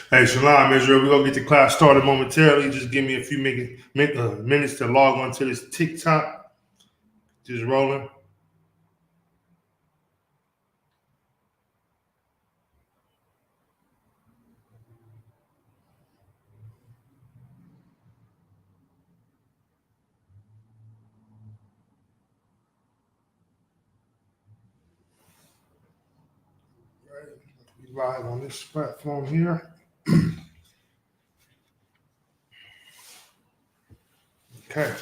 Hey, Shalom, Israel. We're going to get the class started momentarily. Just give me a few minutes to log on to this TikTok. Just rolling. We live on this platform here. Okay.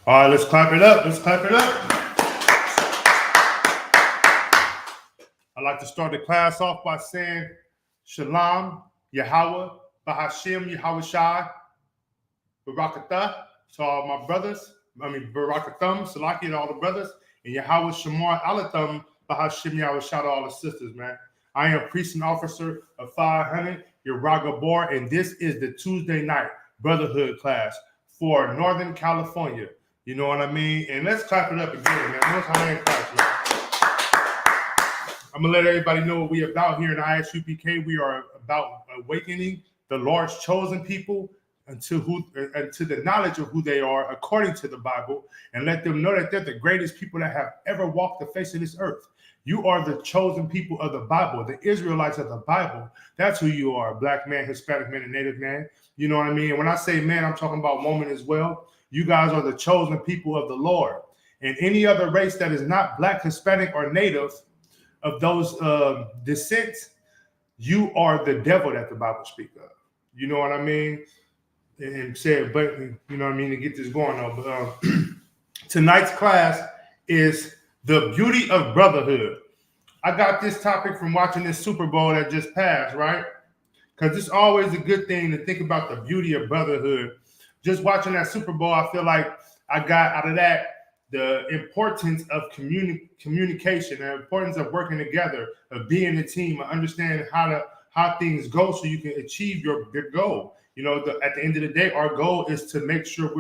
All right, let's clap it up. Let's clap it up. I'd like to start the class off by saying Shalom, Yahweh, Bahashim, Yahweh Shai, Barakatah to all my brothers. Barakatham, Salaki to all the brothers, and Yahweh Shamar Alatham, Bahashim, Yahweh Shai to all the sisters, man. I am priest and officer of 500, Uraga Bor, and this is the Tuesday night Brotherhood class for Northern California. You know what I mean? And let's clap it up again, man. Let's clap, man. I'm going to let everybody know what we're about here in ISUPK. We are about awakening the Lord's chosen people to the knowledge of who they are according to the Bible, and let them know that they're the greatest people that have ever walked the face of this earth. You are the chosen people of the Bible, the Israelites of the Bible. That's who you are, Black man, Hispanic man, and Native man. You know what I mean? And when I say man, I'm talking about woman as well. You guys are the chosen people of the Lord. And any other race that is not Black, Hispanic, or Native of those descents, you are the devil that the Bible speaks of. You know what I mean? And said, but you know what I mean, to get this going on. But tonight's class is the beauty of brotherhood. I got this topic from watching this Super Bowl that just passed, right? Because it's always a good thing to think about the beauty of brotherhood. Just watching that Super Bowl, I feel like I got out of that the importance of communication, the importance of working together, of being a team, of understanding how things go so you can achieve your goal. You know, at the end of the day, our goal is to make sure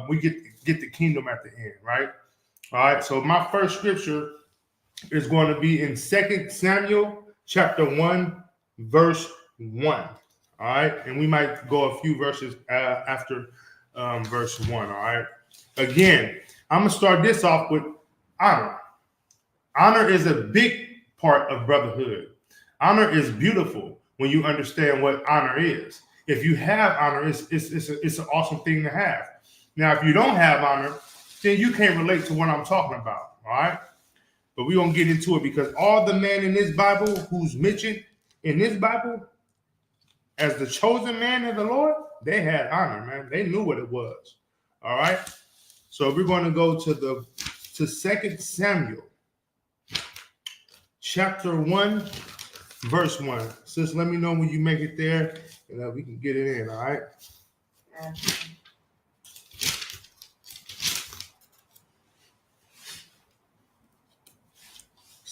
we get the kingdom at the end, right? All right. So my first scripture is going to be in 2 Samuel chapter 1, verse 1. All right. And we might go a few verses after verse 1. All right. Again, I'm going to start this off with honor. Honor is a big part of brotherhood. Honor is beautiful when you understand what honor is. If you have honor, it's an awesome thing to have. Now, if you don't have honor, then you can't relate to what I'm talking about, all right? But we're going to get into it because all the men in this Bible who's mentioned in this Bible as the chosen man of the Lord, they had honor, man. They knew what it was, all right? So we're going to go to 2 Samuel chapter 1, verse 1. Sis, let me know when you make it there, and we can get it in, all right?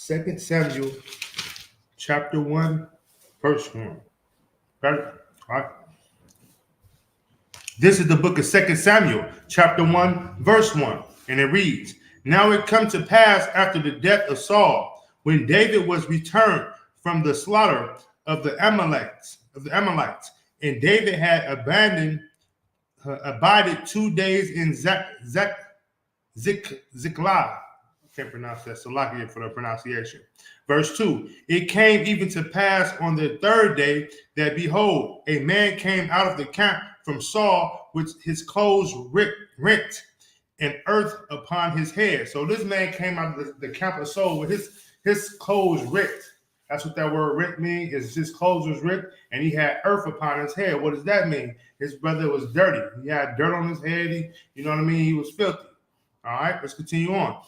2 Samuel chapter 1, verse 1. Got it? All right. This is the book of 2 Samuel chapter 1, verse 1. And it reads, Now it come to pass after the death of Saul, when David was returned from the slaughter of the Amalekites, and David had abided 2 days in Ziklag. I can't pronounce that, so lock it for the pronunciation. Verse 2, it came even to pass on the third day that, behold, a man came out of the camp from Saul with his clothes rent and earth upon his head. So this man came out of the camp of Saul with his clothes rent. That's what that word rent means, is his clothes was rent and he had earth upon his head. What does that mean? His brother was dirty. He had dirt on his head. You know what I mean? He was filthy. All right, let's continue on.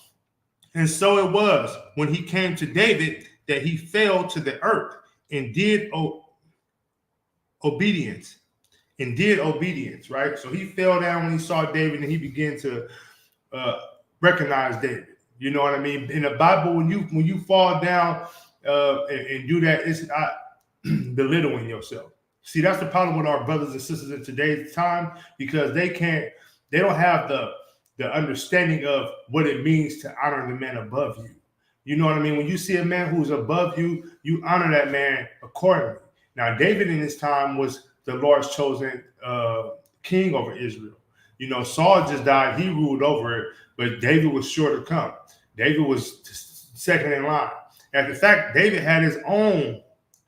And so it was when he came to David that he fell to the earth and did obedience. Right? So he fell down when he saw David and he began to recognize David. You know what I mean? In the Bible, when you fall down and do that, it's not belittling yourself. See, that's the problem with our brothers and sisters in today's time, because they don't have the understanding of what it means to honor the man above you. You know what I mean? When you see a man who's above you, you honor that man accordingly. Now, David in his time was the Lord's chosen king over Israel. You know, Saul just died. He ruled over it, but David was sure to come. David was second in line. And in fact, David had his own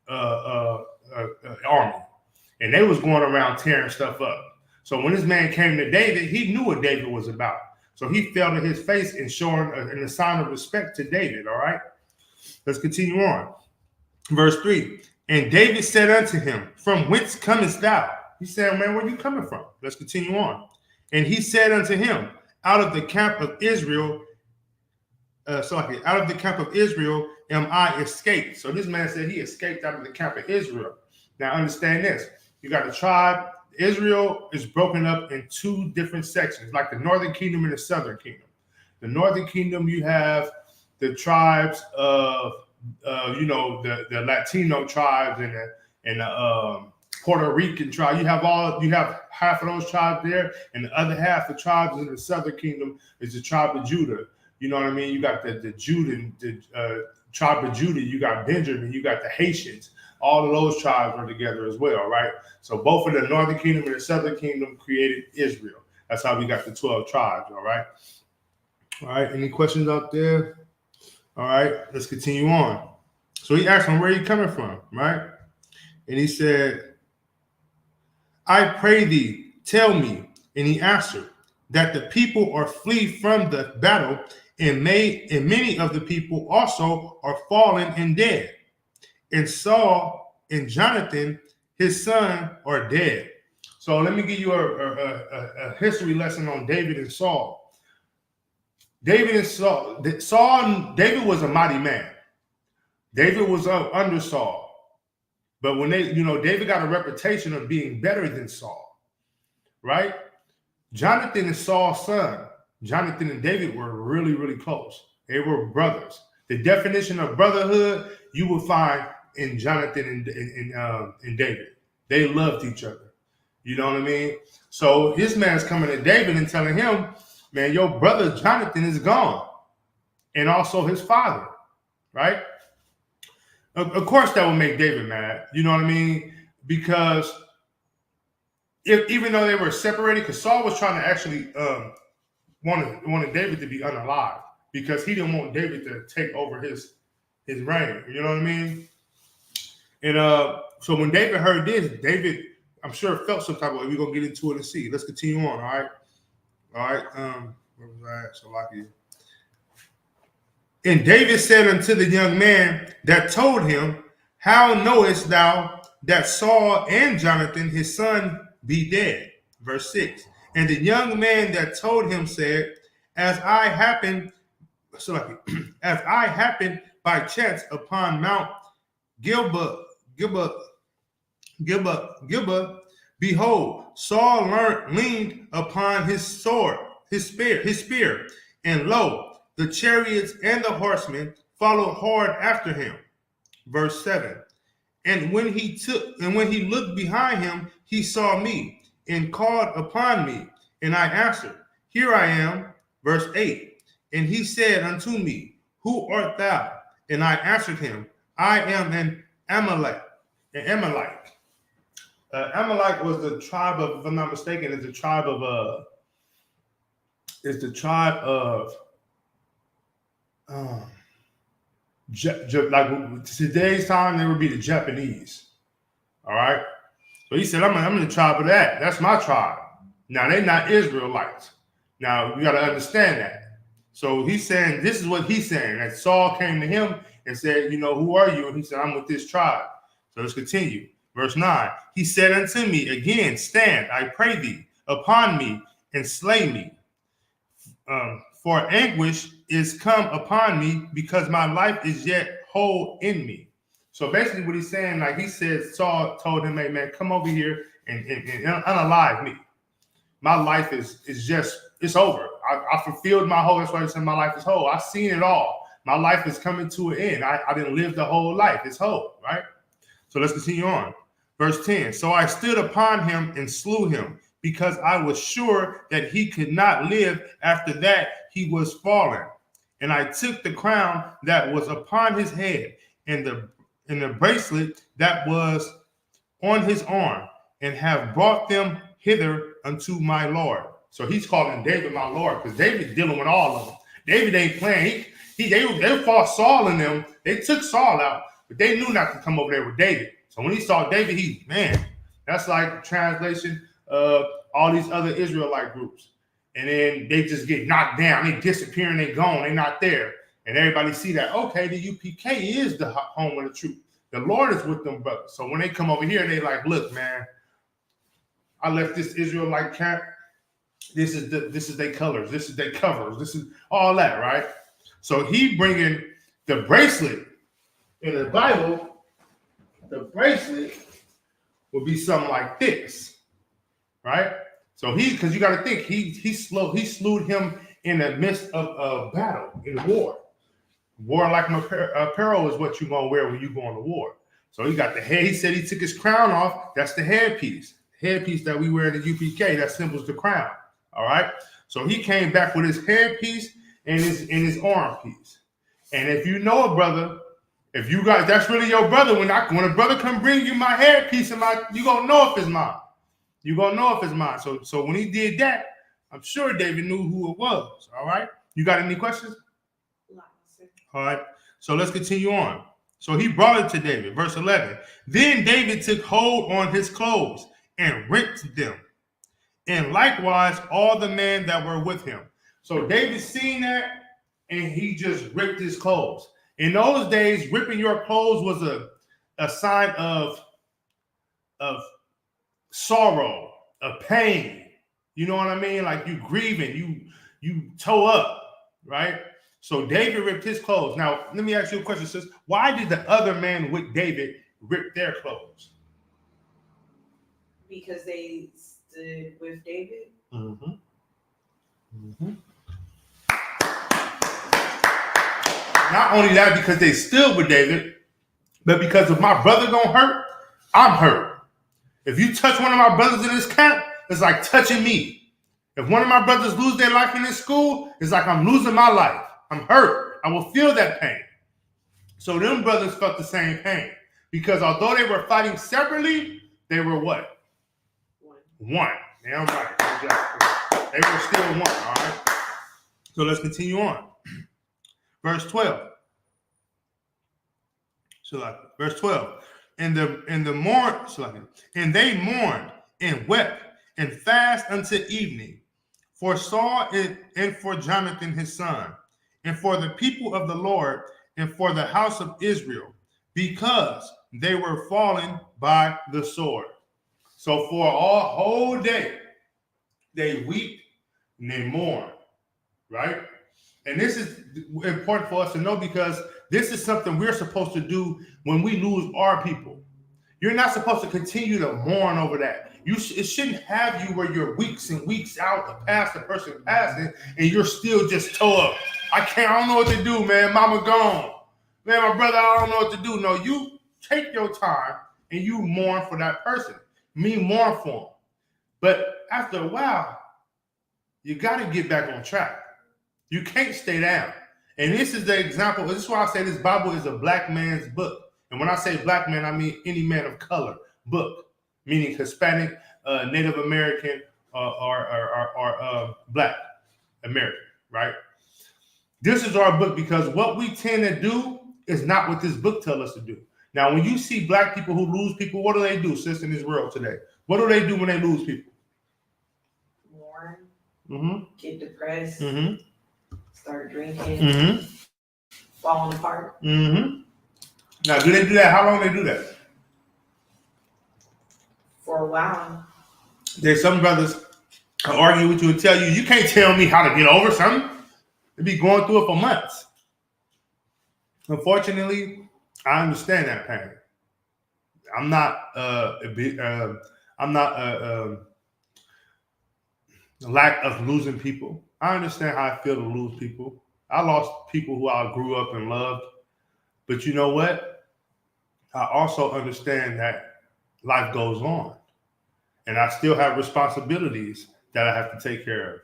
army, and they was going around tearing stuff up. So when this man came to David, he knew what David was about. So he fell to his face and showing a sign of respect to David, all right? Let's continue on. Verse 3, and David said unto him, from whence comest thou? He said, man, where are you coming from? Let's continue on. And he said unto him, out of the camp of Israel, out of the camp of Israel am I escaped. So this man said he escaped out of the camp of Israel. Now understand this. You got the tribe. Israel is broken up in two different sections, like the northern kingdom and the southern kingdom. The northern kingdom, you have the tribes of, the Latino tribes and the Puerto Rican tribe. You have half of those tribes there, and the other half of tribes in the southern kingdom is the tribe of Judah. You know what I mean? You got the tribe of Judah. You got Benjamin. You got the Haitians. All of those tribes are together as well, right? So both of the northern kingdom and the southern kingdom created Israel. That's how we got the 12 tribes, all right? All right, any questions out there? All right, let's continue on. So he asked him, where are you coming from, right? And he said, I pray thee, tell me. And he answered, that the people are flee from the battle, and many of the people also are fallen and dead. And Saul and Jonathan, his son, are dead. So let me give you a history lesson on David and Saul. David was a mighty man. David was under Saul. But when David got a reputation of being better than Saul, right? Jonathan is Saul's son. Jonathan and David were really, really close. They were brothers. The definition of brotherhood you will find in Jonathan and David. They loved each other. You know what I mean? So his man's coming to David and telling him, man, your brother Jonathan is gone. And also his father, right? Of course that would make David mad. You know what I mean? Because even though they were separated, because Saul was trying to actually wanted David to be unalive because he didn't want David to take over his reign. You know what I mean? And so when David heard this, David, I'm sure, felt some type of way. We're going to get into it and see. Let's continue on, all right? All right. Where was I at? So lucky. And David said unto the young man that told him, how knowest thou that Saul and Jonathan, his son, be dead? Verse 6. And the young man that told him said, as I happened by chance upon Mount Gilboa, behold, Saul leaned upon his sword, his spear, and lo, the chariots and the horsemen followed hard after him. Verse 7. And when he looked behind him, he saw me and called upon me, and I answered, here I am. Verse 8. And he said unto me, who art thou? And I answered him, I am an Amalek. Amalek was the tribe of, if I'm not mistaken, is the tribe of like today's time, they would be the Japanese. All right. So he said, I'm in the tribe of that. That's my tribe. Now they're not Israelites. Now you got to understand that. So he's saying, this is what he's saying. That Saul came to him and said, who are you? And he said, I'm with this tribe. So let's continue. Verse 9. He said unto me again, stand, I pray thee, upon me and slay me. For anguish is come upon me because my life is yet whole in me. So basically what he's saying, like he said, Saul told him, hey man, come over here and unalive me. My life is just, it's over. I fulfilled my whole, that's why he said my life is whole. I've seen it all. My life is coming to an end. I didn't live the whole life. It's whole, right? So let's continue on. Verse 10. So I stood upon him and slew him, because I was sure that he could not live after that he was fallen. And I took the crown that was upon his head and the bracelet that was on his arm, and have brought them hither unto my Lord. So he's calling David my Lord, because David's dealing with all of them. David ain't playing. They fought Saul and them. They took Saul out, but they knew not to come over there with David. So when he saw David, that's like translation of all these other Israelite groups. And then they just get knocked down. They disappear and they gone. They're not there. And everybody see that, okay, the UPK is the home of the truth. The Lord is with them brothers. So when they come over here, they like, look, man, I left this Israelite camp. This is their colors. This is their covers. This is all that, right? So he bringing the bracelet in the Bible. The bracelet would be something like this, right? So because you got to think, he slew him in the midst of a battle, in war. Warlike apparel is what you're going to wear when you go on to war. So he got the head. He said he took his crown off. That's the headpiece. Headpiece that we wear in the UPK. That symbols the crown. All right. So he came back with his headpiece and his arm piece. And if you know a brother, if you guys, that's really your brother. When a brother come bring you my headpiece and you gonna know if it's mine. You gonna know if it's mine. So when he did that, I'm sure David knew who it was. All right. You got any questions? All right, so let's continue on. So he brought it to David, verse 11. Then David took hold on his clothes and rent them, and likewise all the men that were with him. So David seen that, and he just ripped his clothes. In those days, ripping your clothes was a sign of sorrow, of pain. You know what I mean? Like you grieving, you toe up, right? So David ripped his clothes. Now, let me ask you a question, sis. Why did the other man with David rip their clothes? Because they stood with David. Mm-hmm. Mm-hmm. Not only that, because they stood with David, but because if my brother gonna hurt, I'm hurt. If you touch one of my brothers in this camp, it's like touching me. If one of my brothers lose their life in this school, it's like I'm losing my life. I'm hurt. I will feel that pain. So them brothers felt the same pain. Because although they were fighting separately, they were what? One. Damn right. Exactly. They were still one. All right. So let's continue on. Verse 12. Verse 12. And they mourned and wept and fast until evening for Saul and for Jonathan his son, and for the people of the Lord, and for the house of Israel, because they were fallen by the sword. So for a whole day, they weep and they mourn, right? And this is important for us to know, because this is something we're supposed to do when we lose our people. You're not supposed to continue to mourn over that. It shouldn't have you where you're weeks and weeks out past the person passing, and you're still just toe up. I don't know what to do, man. Mama gone. Man, my brother, I don't know what to do. No, you take your time and you mourn for that person. Me mourn for him. But after a while, you got to get back on track. You can't stay down. And this is the example. This is why I say this Bible is a black man's book. And when I say black man, I mean any man of color book, meaning Hispanic, Native American, or Black American, right? This is our book, because what we tend to do is not what this book tells us to do. Now, when you see black people who lose people, what do, sis, in this world today? What do they do when they lose people? Mourn, get depressed, start drinking, falling apart. Now, do they do that? How long do they do that? For a while. There's some brothers argue with you and tell you can't tell me how to get over something. They be going through it for months. Unfortunately, I understand that pain. I'm not lack of losing people. I understand how I feel to lose people. I lost people who I grew up and loved. But you know what? I also understand that life goes on. And I still have responsibilities that I have to take care of.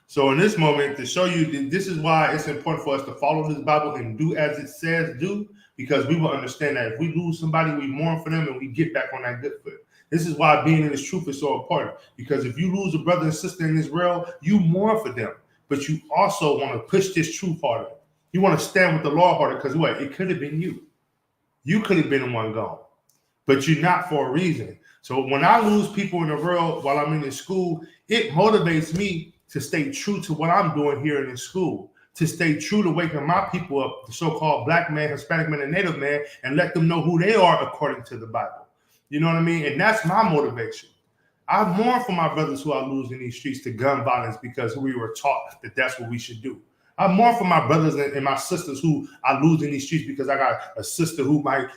So in this moment, to show you that this is why it's important for us to follow this Bible and do as it says do, because we will understand that if we lose somebody, we mourn for them and we get back on that good foot. This is why being in this truth is so important, because if you lose a brother and sister in this world, you mourn for them, but you also want to push this truth harder. You want to stand with the Lord harder, because what? It could have been you. You could have been the one gone, but you're not for a reason. So when I lose people in the world while I'm in this school, it motivates me to stay true to what I'm doing here in this school, to stay true to waking my people up, the so-called black man, Hispanic man, and Native man, and let them know who they are according to the Bible. You know what I mean? And that's my motivation. I mourn for my brothers who I lose in these streets to gun violence, because we were taught that that's what we should do. I mourn for my brothers and my sisters who I lose in these streets because I got a sister who might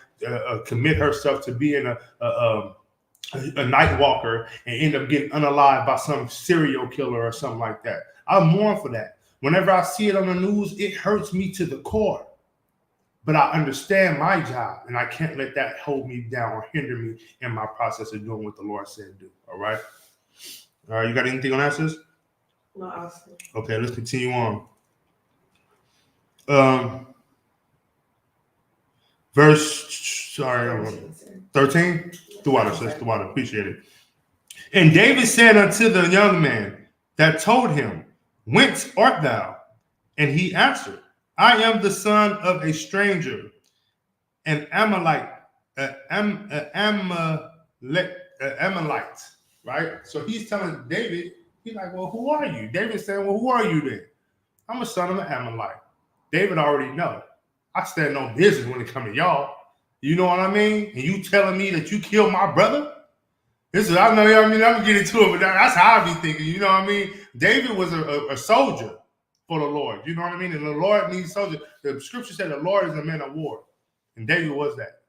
commit herself to being a night walker and end up getting unalived by some serial killer or something like that. I mourn for that. Whenever I see it on the news, it hurts me to the core. But I understand my job, and I can't let that hold me down or hinder me in my process of doing what the Lord said do. All right? All right, you got anything on that, sis? No, awesome. Okay, let's continue on. Verse 13. The water, sis, the water. Appreciate it. And David said unto the young man that told him, Whence art thou? And he answered, I am the son of a stranger, an Amalite, Amalite, right? So he's telling David, he's like, well, who are you? David's saying, well, who are you then? I'm a son of an Amalite. David already know. I stand on business when it comes to y'all. You know what I mean? And you telling me that you killed my brother? This is, I know, I mean, I'm gonna get into it, but that's how I be thinking. You know what I mean? David was a soldier for the Lord. You know what I mean? And the Lord needs soldiers. The scripture said the Lord is a man of war. And David was that.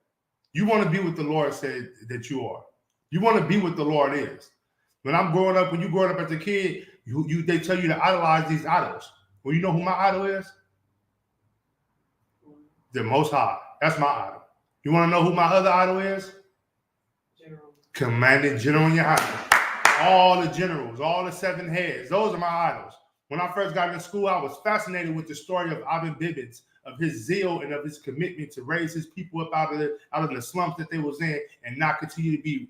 You want to be what the Lord said that you are. You want to be what the Lord is. When you growing up as a kid, they tell you to idolize these idols. Well, you know who my idol is? The Most High. That's my idol. You want to know who my other idol is? General. Commanding General Yahweh. All the generals, all the 7 heads. Those are my idols. When I first got into school, I was fascinated with the story of Abin Bibbins, of his zeal and of his commitment to raise his people up out of the slumps that they was in, and not continue to be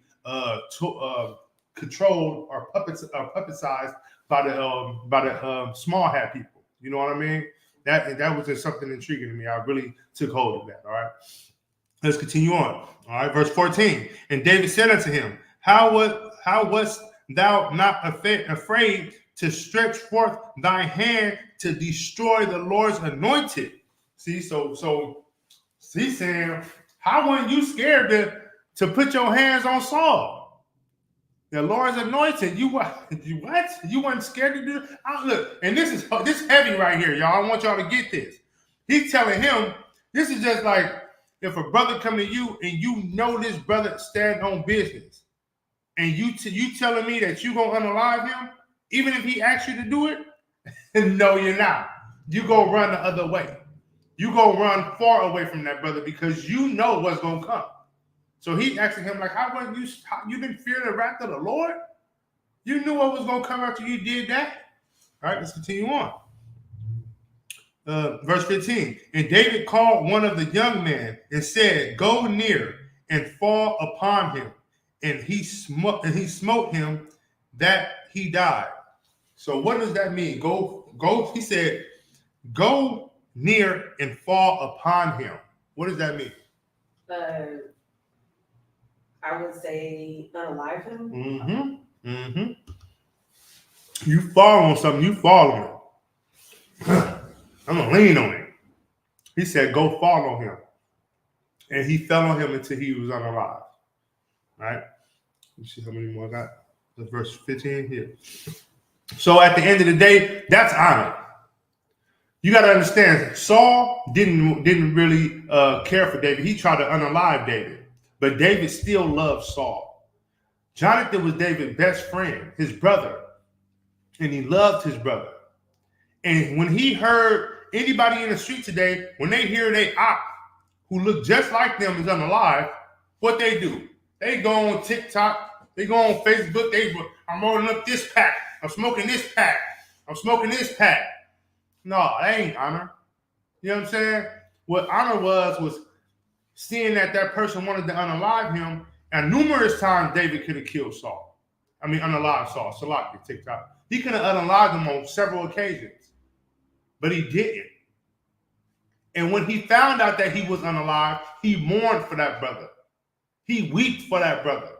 controlled or puppetized by the small hat people. You know what I mean? That was just something intriguing to me. I really took hold of that. All right. Let's continue on. All right, verse 14. And David said unto him, How wast thou not afraid to stretch forth thy hand to destroy the Lord's anointed? See, so he's saying, how weren't you scared to put your hands on Saul? The Lord's anointed. You what? You weren't scared to do it? Look, and this heavy right here, y'all. I want y'all to get this. He's telling him, this is just like if a brother come to you and you know this brother stand on business, and you telling me that you gonna unalive him, even if he asks you to do it? No, you're not. You go run the other way. You go run far away from that brother, because you know what's gonna come. So he's asking him, like, you didn't fear the wrath of the Lord? You knew what was gonna come after you did that? All right, let's continue on. Verse 15. And David called one of the young men and said, Go near and fall upon him. And he smote him that he died. So what does that mean? Go. He said, go near and fall upon him. What does that mean? I would say unalive him. Mm-hmm. Mm-hmm. You fall on something, you fall on it. I'm gonna lean on it. He said, go fall on him. And he fell on him until he was unalive. Right? Let's see how many more I got. That's verse 15 here. So at the end of the day, that's honor. You got to understand, Saul didn't really care for David. He tried to unalive David, but David still loved Saul. Jonathan was David's best friend, his brother, and he loved his brother. And when he heard anybody in the street today, when they hear they op who look just like them is unalive, what they do? They go on TikTok, they go on Facebook, I'm rolling up this pack, I'm smoking this pack, I'm smoking this pack. No, that ain't honor. You know what I'm saying? What honor was seeing that that person wanted to unalive him, and numerous times David could have killed Saul. I mean, unalive Saul. Salaki, TikTok. He could have unalived him on several occasions, but he didn't. And when he found out that he was unalive, he mourned for that brother. He wept for that brother.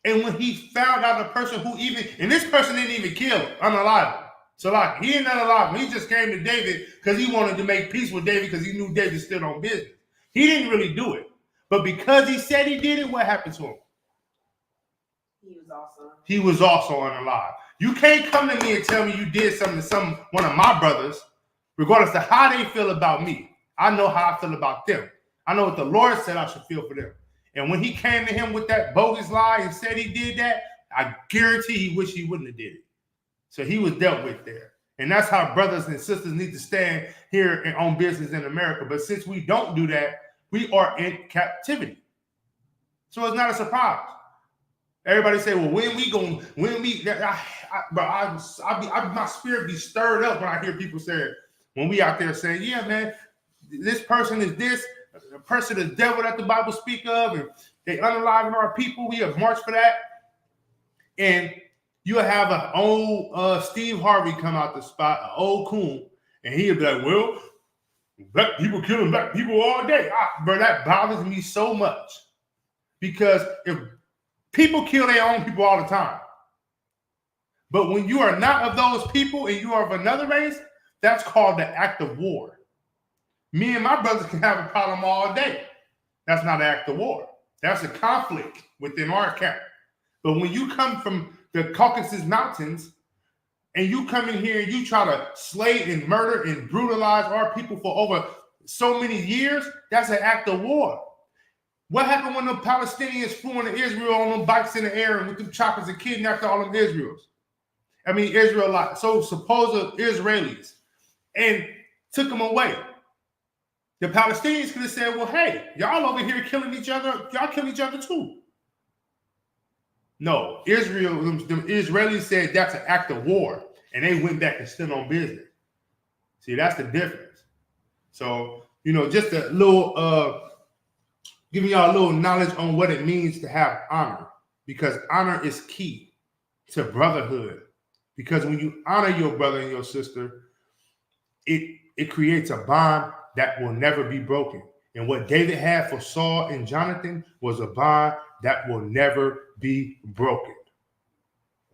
And when he found out the person who even, and this person didn't even kill him, unalive him. So like, he ain't unalive him. He just came to David because he wanted to make peace with David because he knew David stood on business. He didn't really do it. But because he said he did it, what happened to him? He was also unalive. You can't come to me and tell me you did something to one of my brothers, regardless of how they feel about me. I know how I feel about them. I know what the Lord said I should feel for them. And when he came to him with that bogus lie and said he did that, I guarantee he wished he wouldn't have did it. So he was dealt with there. And that's how brothers and sisters need to stand here and own business in America. But since we don't do that, we are in captivity. So it's not a surprise. Everybody say, well, my spirit be stirred up when I hear people say, when we out there saying, yeah, man, this person is this, the person is devil that the Bible speak of, and they unaliving our people. We have marched for that. And you'll have an old Steve Harvey come out the spot, an old coon, and he'll be like, well, black people killing black people all day. Bro, that bothers me so much. Because if people kill their own people all the time, but when you are not of those people and you are of another race, that's called the act of war. Me and my brothers can have a problem all day. That's not an act of war. That's a conflict within our camp. But when you come from the Caucasus Mountains and you come in here and you try to slay and murder and brutalize our people for over so many years, that's an act of war. What happened when the Palestinians flew into Israel on them bikes in the air and with them choppers and kidnapped all them Israelites, so supposed Israelis, and took them away? The Palestinians could have said, well, hey, y'all over here killing each other. Y'all kill each other too. No, the Israelis said that's an act of war. And they went back and stood on business. See, that's the difference. So, just a little, giving y'all a little knowledge on what it means to have honor. Because honor is key to brotherhood. Because when you honor your brother and your sister, it creates a bond that will never be broken. And what David had for Saul and Jonathan was a bond that will never be broken.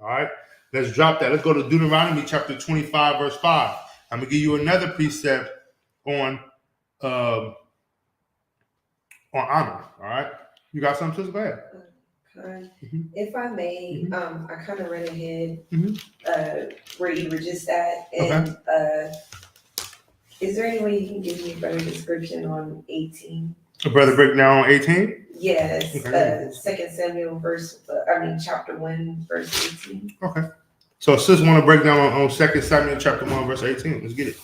All right, let's drop that. Let's go to Deuteronomy chapter 25, verse 5. I'm going to give you another precept on honor. All right, you got something, sister? Go ahead. Okay. If I may, I kind of ran ahead where you were just at. And is there any way you can give me a better description on 18? A brother breakdown on 18? Yes, 2 Samuel chapter 1, verse 18. Okay. So sis want to break down on 2 Samuel chapter 1, verse 18. Let's get it.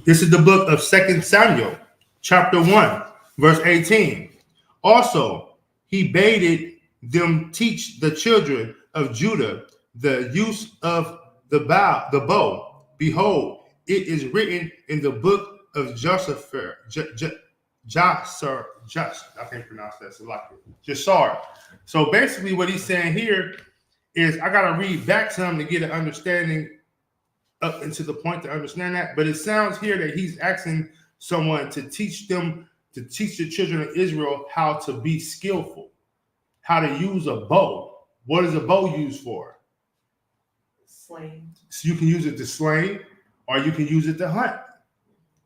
This is the book of 2 Samuel chapter 1, verse 18. Also, he bade them teach the children of Judah the use of the bow. Behold, it is written in the book of Joseph, I can't pronounce that. So like Jasar. So basically what he's saying here is I got to read back some to get an understanding up into the point to understand that. But it sounds here that he's asking someone to teach the children of Israel how to be skillful, how to use a bow. What is a bow used for? Slaying. So you can use it to slay or you can use it to hunt.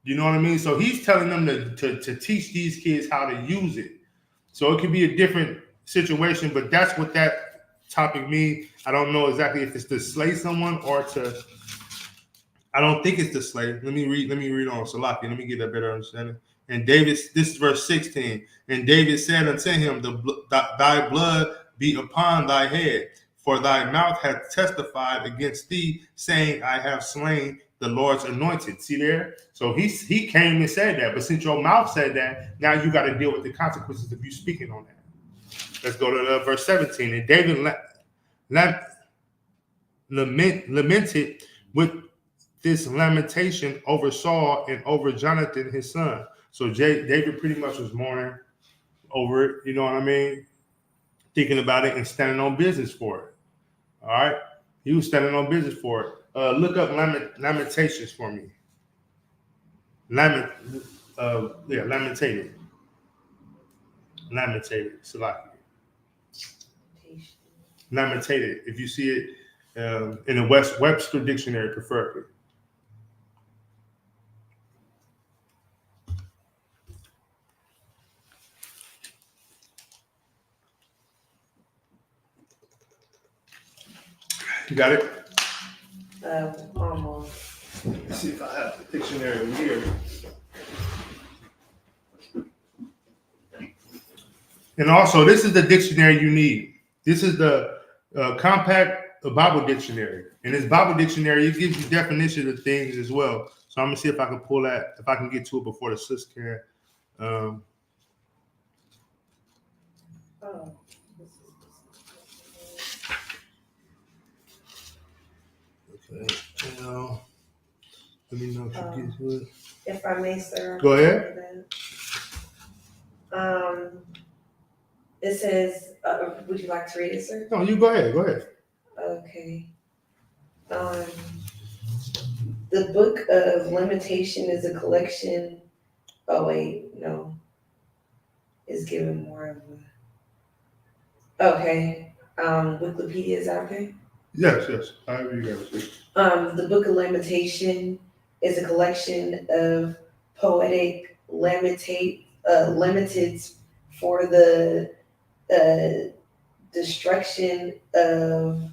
You know what I mean? So he's telling them to teach these kids how to use it. So it could be a different situation, but that's what that topic means. I don't know exactly if it's to slay someone or to. I don't think it's to slay. Let me read on Salaki. Let me get a better understanding. And David, this is verse 16. And David said unto him, thy blood be upon thy head, for thy mouth hath testified against thee, saying, I have slain the Lord's anointed. See there? So he came and said that. But since your mouth said that, now you got to deal with the consequences of you speaking on that. Let's go to verse 17. And David lamented with this lamentation over Saul and over Jonathan his son. So David pretty much was mourning over it. You know what I mean? Thinking about it and standing on business for it. All right, he was standing on business for it. Look up Lamentations for me. Lamentated. Salaki. Lamentated. If you see it in the Webster dictionary, preferably. You got it? Almost. Let's see if I have the dictionary here. And also, this is the dictionary you need. This is the compact Bible dictionary. And this Bible dictionary, it gives you definition of things as well. So I'm gonna see if I can pull that, if I can get to it before the sis can. Okay. Let me know if you get to it. If I may, sir. Go ahead. It says, would you like to read it, sir? No, you go ahead. Go ahead. Okay. The Book of Lamentation is a collection. Oh wait, no. It's given more of a. Okay. Wikipedia is out there. Yes. However you guys see. The Book of Lamentation is a collection of poetic lamenteds for the destruction of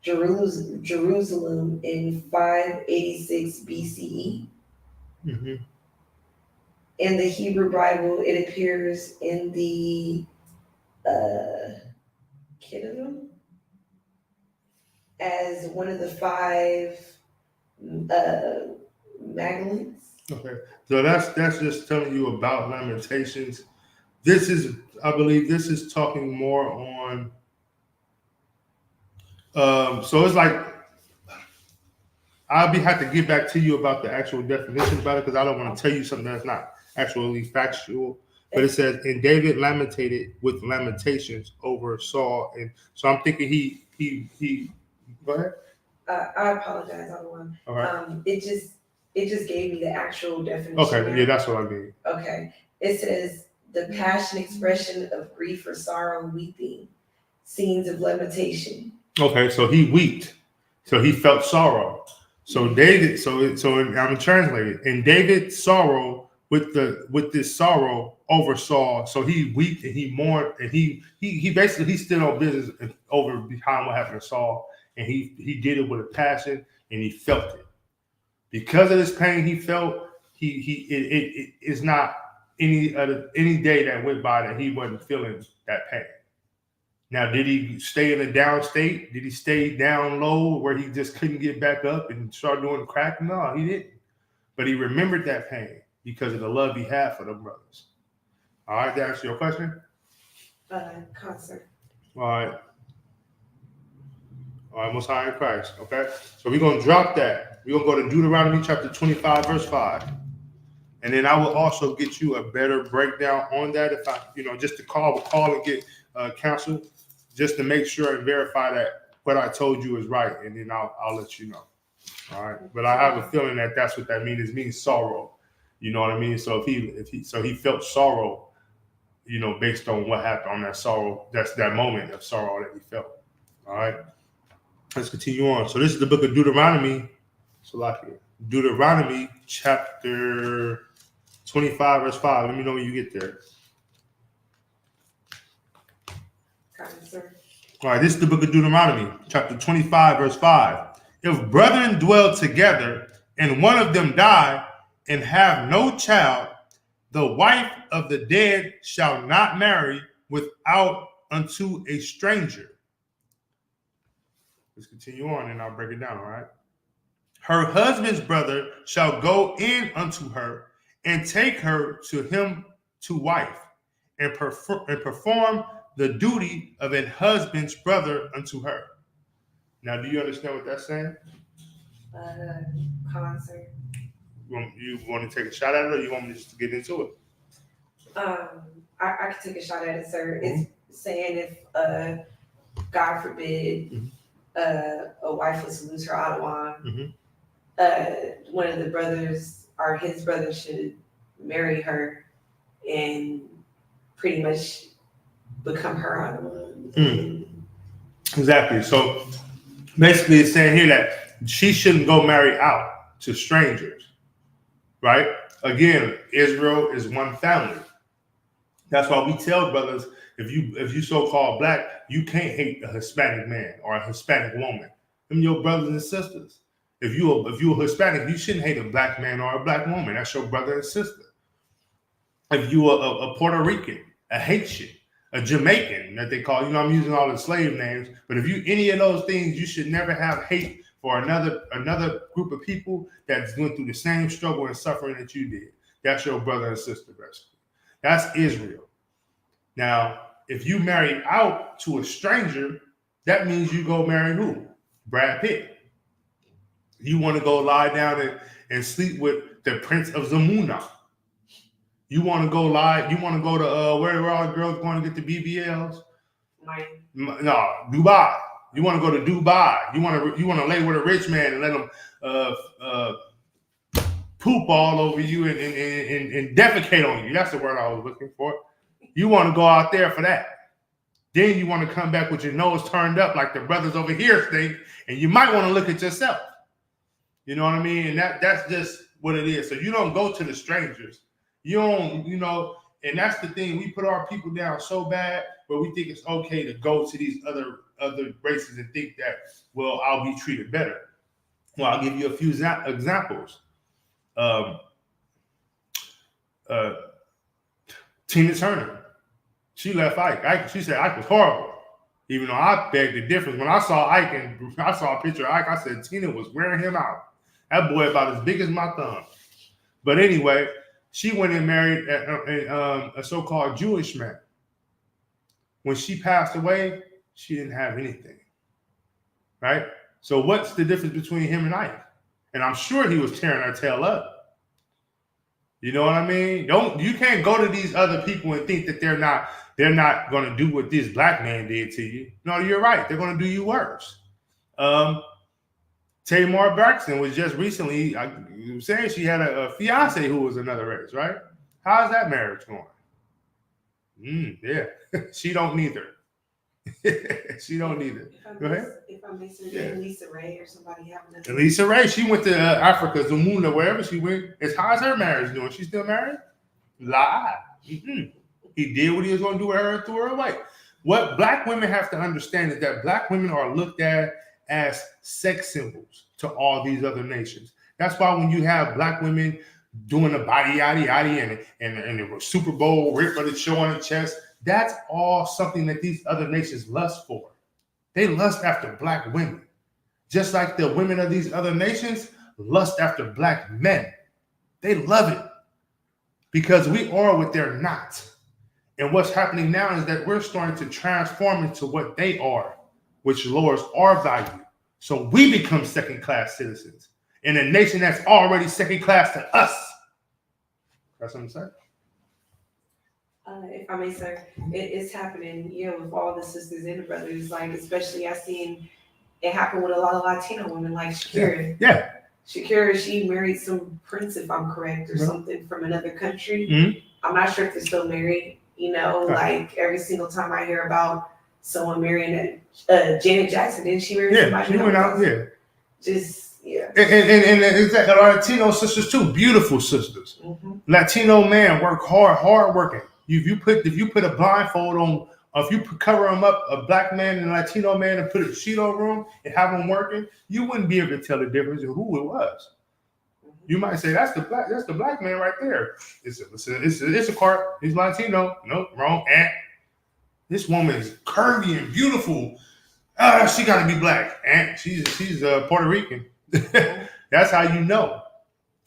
Jerusalem in 586 BCE. Mm-hmm. In the Hebrew Bible, it appears in the Ketuvim as one of the 5 Magdalens. Okay, so that's just telling you about Lamentations. This is, I believe, this is talking more on. So it's like I'll have to get back to you about the actual definition about it because I don't want to tell you something that's not actually factual. But it says, and David lamented with lamentations over Saul, and so I'm thinking he. Go ahead. I apologize, everyone. All right. It just gave me the actual definition. Okay, yeah, that's what I mean. Okay, it says the passion expression of grief or sorrow, weeping, scenes of lamentation. Okay, so he wept, so he felt sorrow. So David, so I'm translating, and David sorrow with this sorrow over Saul. So he wept and he mourned and he basically he stood on business over behind what happened to Saul, and he did it with a passion and he felt it. Because of this pain he felt, it is not any day that went by that he wasn't feeling that pain. Now, did he stay in a down state? Did he stay down low where he just couldn't get back up and start doing crack? No, he didn't. But he remembered that pain because of the love he had for them brothers. All right, to answer your question? Concert. All right, Most High in Christ, okay? So we're going to drop that. We're going to go to Deuteronomy chapter 25, verse 5. And then I will also get you a better breakdown on that if I, just to call and get counsel, just to make sure and verify that what I told you is right. And then I'll let you know. All right. But I have a feeling that that's what that means. It means sorrow. You know what I mean? So if he felt sorrow, based on what happened on that sorrow, that's that moment of sorrow that he felt. All right. Let's continue on. So this is the book of Deuteronomy. Deuteronomy chapter 25, verse 5. Let me know when you get there. All right, this is the book of Deuteronomy, chapter 25, verse 5. If brethren dwell together, and one of them die, and have no child, the wife of the dead shall not marry without unto a stranger. Let's continue on, and I'll break it down, all right? Her husband's brother shall go in unto her, and take her to him to wife, and perform the duty of a husband's brother unto her. Now, do you understand what that's saying? Concert. You want to take a shot at it, or you want me just to get into it? I can take a shot at it, sir. It's saying if God forbid a wife was to lose her Ottawa, one of the brothers or his brother should marry her and pretty much become her Ottawa. Exactly. So basically, it's saying here that she shouldn't go marry out to strangers, right? Again, Israel is one family. That's why we tell brothers, if you so-called black, you can't hate a Hispanic man or a Hispanic woman. Them your brothers and sisters. If you a Hispanic, you shouldn't hate a black man or a black woman. That's your brother and sister. If you a Puerto Rican, a Haitian, a Jamaican that they call, I'm using all the slave names, but if you any of those things, you should never have hate for another group of people that's going through the same struggle and suffering that you did. That's your brother and sister, basically. That's Israel. Now, if you marry out to a stranger, that means you go marry who? Brad Pitt. You want to go lie down and sleep with the Prince of Zamunda. You want to go to where all the girls going to get the BBLs? No, Dubai. You want to go to Dubai. You want to lay with a rich man and let him poop all over you and defecate on you. That's the word I was looking for. You want to go out there for that. Then you want to come back with your nose turned up like the brothers over here think, and you might want to look at yourself. You know what I mean? And that's just what it is. So you don't go to the strangers. You don't, and that's the thing. We put our people down so bad, but we think it's okay to go to these other races and think that, well, I'll be treated better. Well, I'll give you a few examples. Tina Turner, she left Ike. She said Ike was horrible. Even though I begged the difference. When I saw Ike and I saw a picture of Ike, I said Tina was wearing him out. That boy about as big as my thumb. But anyway, she went and married a so-called Jewish man. When she passed away, she didn't have anything, right? So what's the difference between him and Ike? And I'm sure he was tearing her tail up. You know what I mean? You can't go to these other people and think that they're not going to do what this black man did to you. No, you're right. They're going to do you worse. Tamar Braxton was just recently saying she had a fiance who was another race, right? How's that marriage going? Yeah, she don't neither. She don't neither. Go ahead. If I may say, Lisa Ray or somebody having a Lisa Ray, she went to Africa, Zamunda, wherever she went. How's her marriage doing? She still married? Lie. He did what he was going to do with her and threw her away. What black women have to understand is that black women are looked at as sex symbols to all these other nations. That's why when you have black women doing the body yaddy yaddy and the Super Bowl rip of the show on the chest, that's all something that these other nations lust for. They lust after black women, just like the women of these other nations lust after black men. They love it because we are what they're not. And what's happening now is that we're starting to transform into what they are, which lowers our value. So we become second-class citizens in a nation that's already second-class to us. That's what I'm saying. If I may, sir, it's happening, with all the sisters and the brothers. Like, especially I seen it happen with a lot of Latino women, like Shakira. Yeah. Shakira, she married some prince, if I'm correct, or something from another country. Mm-hmm. I'm not sure if they're still married. Like every single time I hear about someone marrying Janet Jackson, didn't she marry somebody? She went out. Yeah. And it's like Latino sisters too, beautiful sisters. Mm-hmm. Latino man work hard working. If you put a blindfold on, or if you cover them up, a black man and a Latino man, and put a sheet over them and have them working, you wouldn't be able to tell the difference of who it was. You might say that's the black man right there. It's a cart. He's Latino. Nope, wrong. And this woman is curvy and beautiful. She got to be black. And she's Puerto Rican. That's how you know.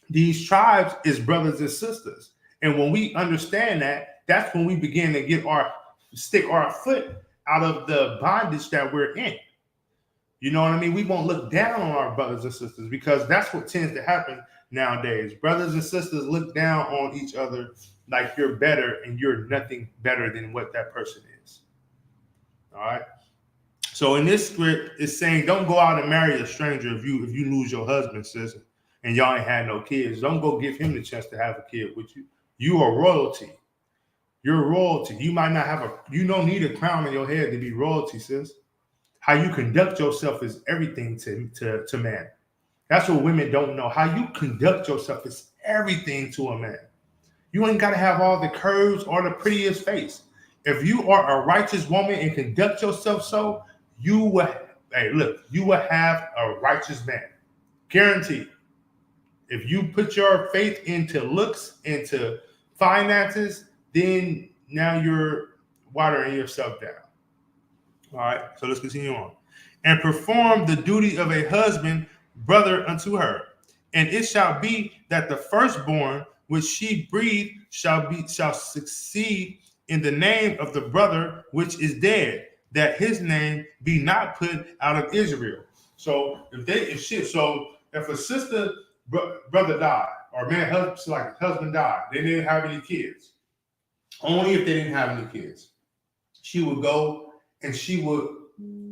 These tribes is brothers and sisters. And when we understand that, that's when we begin to stick our foot out of the bondage that we're in. You know what I mean? We won't look down on our brothers and sisters because that's what tends to happen. nowadays. Brothers and sisters look down on each other like you're better, and you're nothing better than what that person is. All right. So in this script, it's saying don't go out and marry a stranger if you lose your husband, sis, and y'all ain't had no kids. Don't go give him the chance to have a kid with you. You are royalty. You're royalty. You might not have you don't need a crown on your head to be royalty, sis. How you conduct yourself is everything to man. That's what women don't know. How you conduct yourself is everything to a man. You ain't got to have all the curves or the prettiest face. If you are a righteous woman and conduct yourself so, you will have a righteous man. Guaranteed. If you put your faith into looks, into finances, then now you're watering yourself down. All right, so let's continue on. And perform the duty of a husband, brother unto her. And it shall be that the firstborn which she breathed shall succeed in the name of the brother which is dead, that his name be not put out of Israel. So if a sister brother died, or husband died, they didn't have any kids. Only if they didn't have any kids, she would go and she would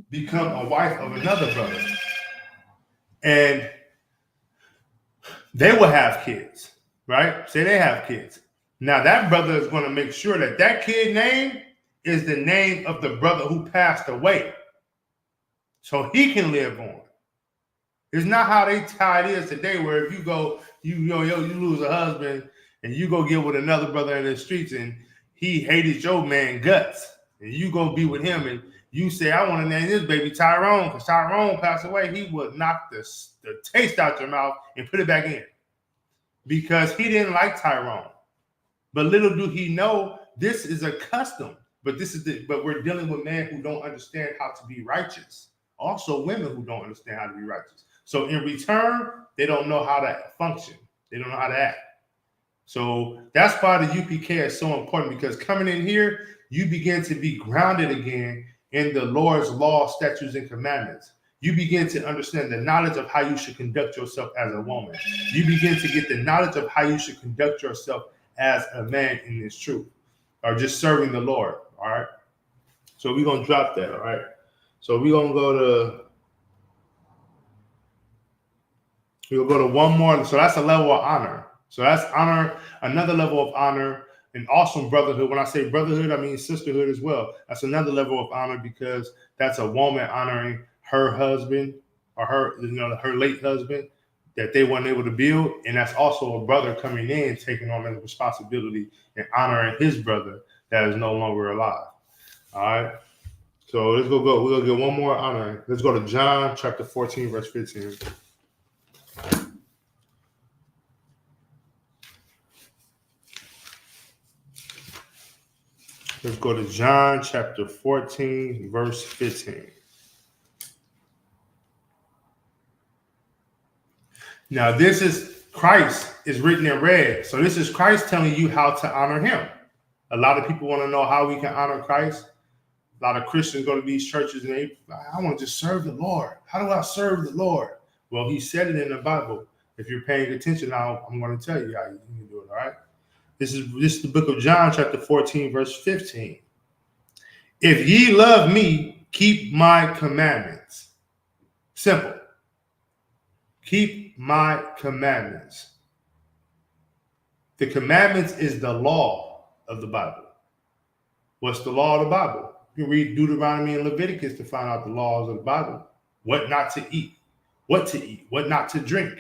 become a wife of another brother, and they will have kids, right? Say they have kids. Now that brother is going to make sure that that kid name is the name of the brother who passed away, so he can live on. It's not how it is today, where if you go, you lose a husband and you go get with another brother in the streets and he hated your man guts, and you go be with him and you say, I want to name this baby Tyrone because Tyrone passed away. He would knock the taste out your mouth and put it back in because he didn't like Tyrone. But little do he know, this is a custom. But we're dealing with men who don't understand how to be righteous. Also women who don't understand how to be righteous. So in return, they don't know how to function. They don't know how to act. So that's why the UPK is so important, because coming in here, you begin to be grounded again in the Lord's law, statutes, and commandments. You begin to understand the knowledge of how you should conduct yourself as a woman. You begin to get the knowledge of how you should conduct yourself as a man in this truth, or just serving the Lord. All right. So we're going to drop that. All right. So we're going to we'll go to one more. So that's a level of honor. So that's honor, another level of honor, and awesome brotherhood. When I say brotherhood, I mean sisterhood as well. That's another level of honor, because that's a woman honoring her husband, or her late husband that they weren't able to build. And that's also a brother coming in, taking on the responsibility and honoring his brother that is no longer alive. All right. So let's go. We'll get one more honor. Let's go to John chapter 14, verse 15. Let's go to John chapter 14, verse 15. Now, this is Christ is written in red. So this is Christ telling you how to honor him. A lot of people want to know how we can honor Christ. A lot of Christians go to these churches and I want to just serve the Lord. How do I serve the Lord? Well, he said it in the Bible. If you're paying attention now, I'm going to tell you how you can do it, all right? This is the book of John, chapter 14, verse 15. If ye love me, keep my commandments. Simple. Keep my commandments. The commandments is the law of the Bible. What's the law of the Bible? You can read Deuteronomy and Leviticus to find out the laws of the Bible. What not to eat, what not to drink,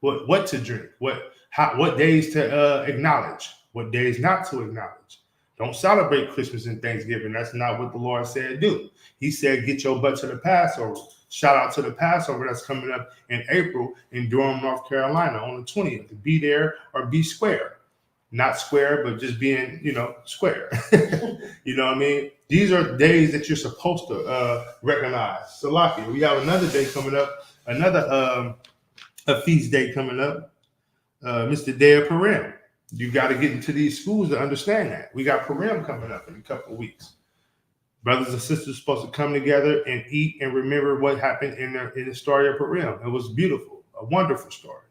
what to drink, what days to acknowledge, what days not to acknowledge. Don't celebrate Christmas and Thanksgiving. That's not what the Lord said do. He said, get your butt to the Passover. Shout out to the Passover that's coming up in April in Durham, North Carolina on the 20th. Be there or be square. Not square, but just being, square. You know what I mean? These are days that you're supposed to recognize. So, Salaki, we have another day coming up, another a feast day coming up, Mr. Day of Purim. You got to get into these schools to understand that. We got Purim coming up in a couple of weeks. Brothers and sisters are supposed to come together and eat and remember what happened in the story of Purim. It was beautiful, a wonderful story.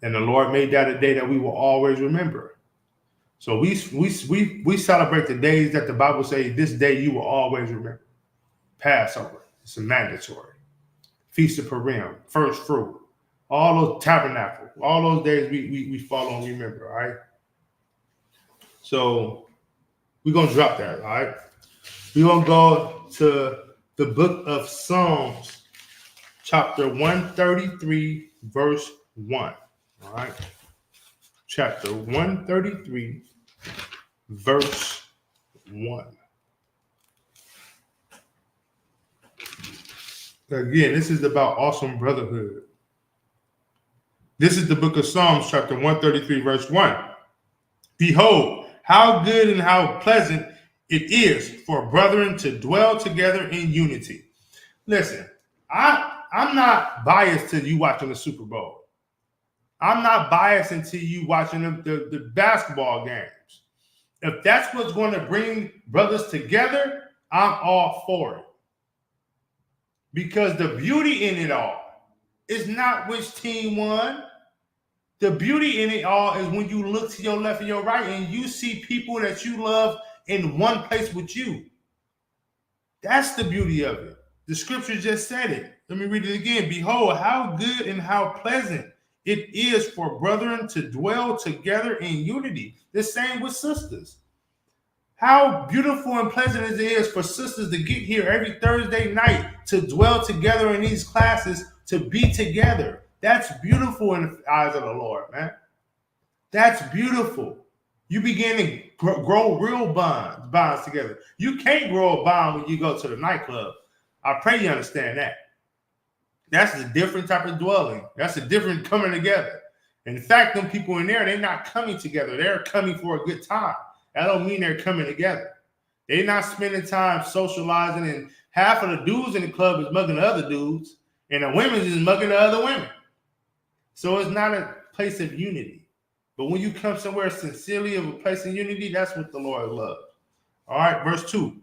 And the Lord made that a day that we will always remember. So we celebrate the days that the Bible says, this day you will always remember. Passover, it's a mandatory. Feast of Purim, first fruit, all those tabernacle, all those days we follow and remember, all right? So we're going to drop that, all right? We're going to go to the book of Psalms, chapter 133, verse 1, all right? Chapter 133, verse 1. Again, this is about awesome brotherhood. This is the book of Psalms, chapter 133, verse 1. Behold, how good and how pleasant it is for brethren to dwell together in unity. Listen, I'm not biased to you watching the Super Bowl. I'm not biased until you watching the basketball games. If that's what's going to bring brothers together, I'm all for it. Because the beauty in it all is not which team won. The beauty in it all is when you look to your left and your right and you see people that you love in one place with you. That's the beauty of it. The scripture just said it. Let me read it again. Behold, how good and how pleasant it is for brethren to dwell together in unity. The same with sisters. How beautiful and pleasant it is for sisters to get here every Thursday night to dwell together in these classes, to be together. That's beautiful in the eyes of the Lord, man. That's beautiful. You begin to grow real bonds together. You can't grow a bond when you go to the nightclub. I pray you understand that. That's a different type of dwelling. That's a different coming together. In fact, them people in there, they're not coming together. They're coming for a good time. That don't mean they're coming together. They're not spending time socializing, and half of the dudes in the club is mugging the other dudes, and the women is mugging the other women. So it's not a place of unity. But when you come somewhere sincerely of a place of unity, that's what the Lord loves. All right, verse 2.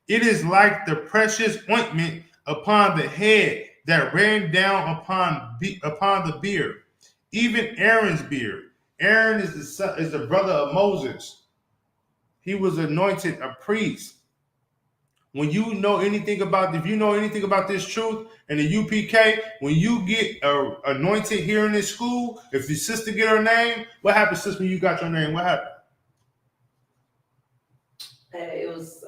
It is like the precious ointment upon the head that ran down upon the beard, even Aaron's beard. Aaron is the brother of Moses. He was anointed a priest. If you know anything about this truth and the UPK, when you get anointed here in this school, if your sister get her name, what happened, sister, when you got your name? What happened? It was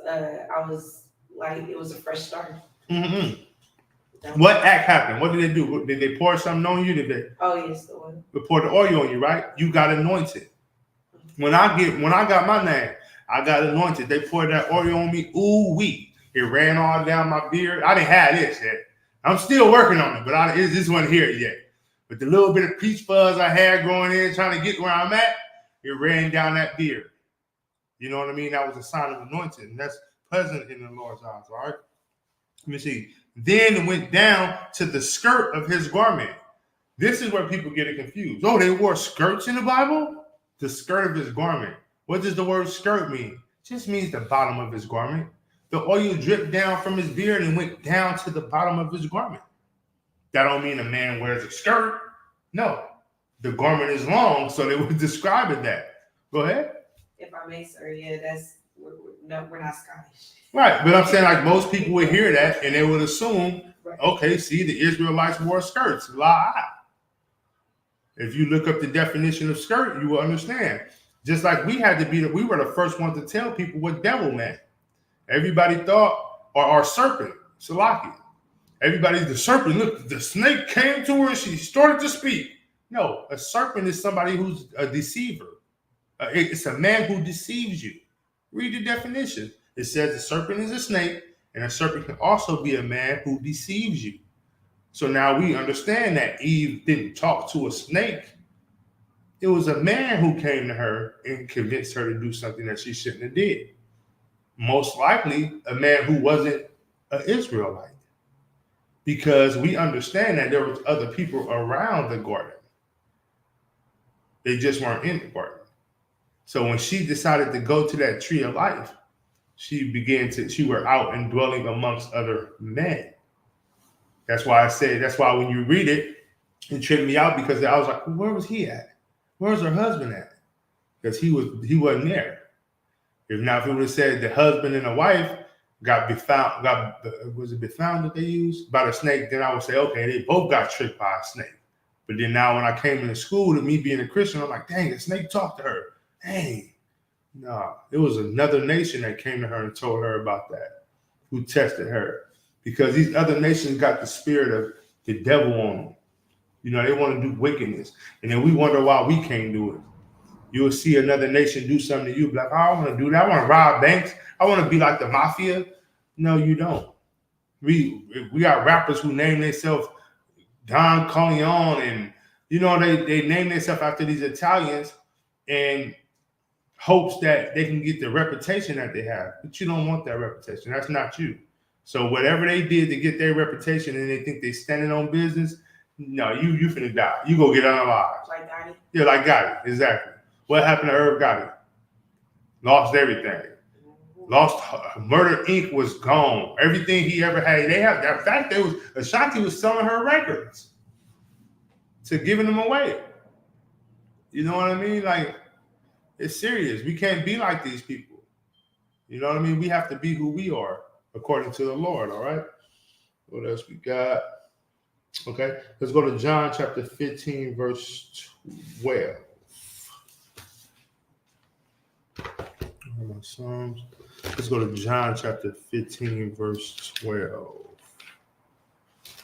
a fresh start. Mm-hmm. What act happened? What did they do? Did they pour something on you? Did they? Oh yes, the oil. They poured the oil on you, right? You got anointed. When I got my name, I got anointed. They poured that oil on me. Ooh wee! It ran all down my beard. I didn't have this yet. I'm still working on it, but this wasn't here yet. But the little bit of peach fuzz I had growing in, trying to get where I'm at, it ran down that beard. You know what I mean? That was a sign of anointing. That's pleasant in the Lord's eyes, all right? Let me see. Then it went down to the skirt of his garment. This is where people get it confused. Oh, they wore skirts in the Bible? The skirt of his garment. What does the word skirt mean? It just means the bottom of his garment. The oil dripped down from his beard and went down to the bottom of his garment. That don't mean a man wears a skirt. No. The garment is long, so they would describe it that. Go ahead. If I may, sir, yeah, we're not Scottish. Right, but I'm saying like most people would hear that and they would assume, okay, see, the Israelites wore skirts. Lie. If you look up the definition of skirt, you will understand. Just like we were the first one to tell people what devil meant. Everybody thought, or serpent, Salaki. Everybody's the serpent. Look, the snake came to her and she started to speak. No, a serpent is somebody who's a deceiver. It's a man who deceives you. Read the definition. It says a serpent is a snake, and a serpent can also be a man who deceives you. So now we understand that Eve didn't talk to a snake. It was a man who came to her and convinced her to do something that she shouldn't have did. Most likely a man who wasn't an Israelite. Because we understand that there was other people around the garden. They just weren't in the garden. So when she decided to go to that tree of life, she were out and dwelling amongst other men. That's why when you read it, It tripped me out because I was like, well, where was he at? Where's her husband at? Because he wasn't there. If it would have said the husband and the wife was it befound that they used by the snake, then I would say, okay, they both got tricked by a snake. But then now when I came into school, to me being a Christian, I'm like, dang, the snake talked to her. Dang. No, it was another nation that came to her and told her about that, who tested her. Because these other nations got the spirit of the devil on them. They want to do wickedness. And then we wonder why we can't do it. You'll see another nation do something to you, be like, oh, I want to do that. I want to rob banks. I want to be like the mafia. No, you don't. We got rappers who name themselves Don Corleone, and they name themselves after these Italians in hopes that they can get the reputation that they have. But you don't want that reputation. That's not you. So whatever they did to get their reputation and they think they're standing on business, no, you finna die. You go get unalive. Like Gotti? Yeah, like Gotti, exactly. What happened to Irv Gotti? Lost everything. Lost Murder Inc. was gone. Everything he ever had. They have that fact. Ashanti was selling her records to giving them away. You know what I mean? Like, it's serious. We can't be like these people. You know what I mean? We have to be who we are according to the Lord. All right. What else we got? Okay, let's go to John chapter 15, verse 12. My Psalms. Let's go to John chapter 15, verse 12.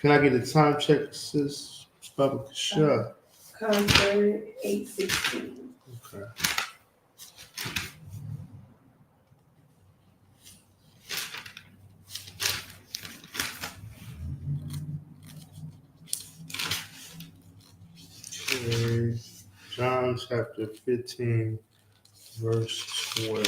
Can I get a time check, sis? Sure. Concert 8:16. Okay. Okay. John chapter 15, verse 12.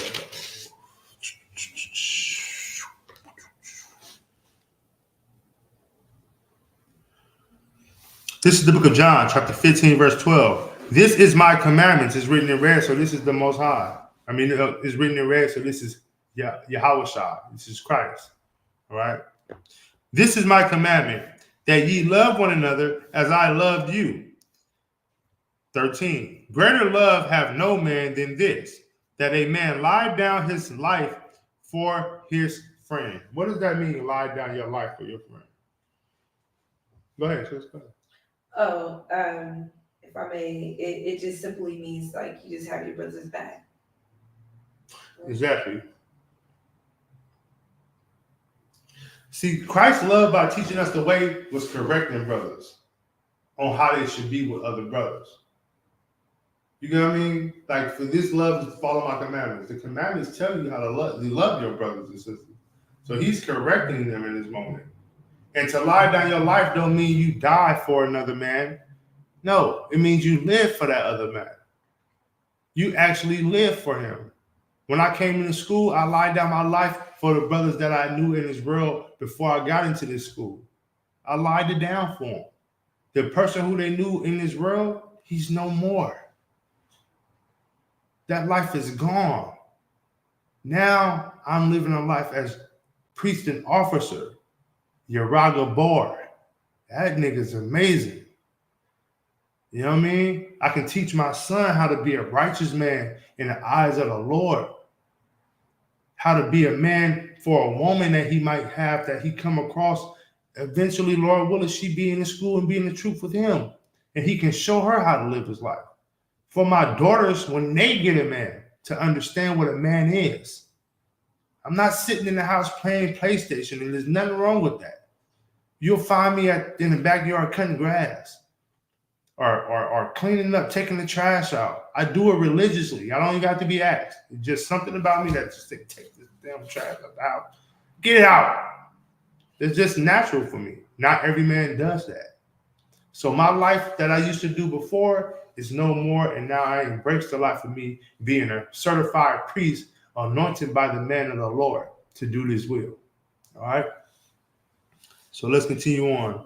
This is the book of John, chapter 15, verse 12. This is my commandments. It's written in red, so this is the Most High. It's written in red, so this is Yahweh Shai. This is Christ. All right? This is my commandment, that ye love one another as I loved you. 13. Greater love have no man than this, that a man lie down his life for his friend. What does that mean, lie down your life for your friend? Go ahead, sis. Go ahead. Oh, if I may, it just simply means like you just have your brother's back. Exactly. See, Christ's love by teaching us the way was correcting brothers on how they should be with other brothers. You know what I mean? Like, for this love is to follow my commandments. The commandments tell you how to love your brothers and sisters. So he's correcting them in this moment. And to lie down your life don't mean you die for another man. No, it means you live for that other man. You actually live for him. When I came into school, I lied down my life for the brothers that I knew in this world before I got into this school. I lied it down for them. The person who they knew in this world, he's no more. That life is gone. Now I'm living a life as priest and officer. Yaraga Bar. That nigga's amazing. You know what I mean? I can teach my son how to be a righteous man in the eyes of the Lord. How to be a man for a woman that he might have, that he come across. Eventually, Lord willing, she be in the school and be in the truth with him. And he can show her how to live his life. For my daughters, when they get a man, to understand what a man is. I'm not sitting in the house playing PlayStation, and there's nothing wrong with that. You'll find me in the backyard cutting grass or cleaning up, taking the trash out. I do it religiously. I don't even have to be asked. It's just something about me that just take this damn trash out the house. Get it out. It's just natural for me. Not every man does that. So my life that I used to do before is no more, and now I embrace the life of me being a certified priest anointed by the man of the Lord to do his will. All right? So let's continue on.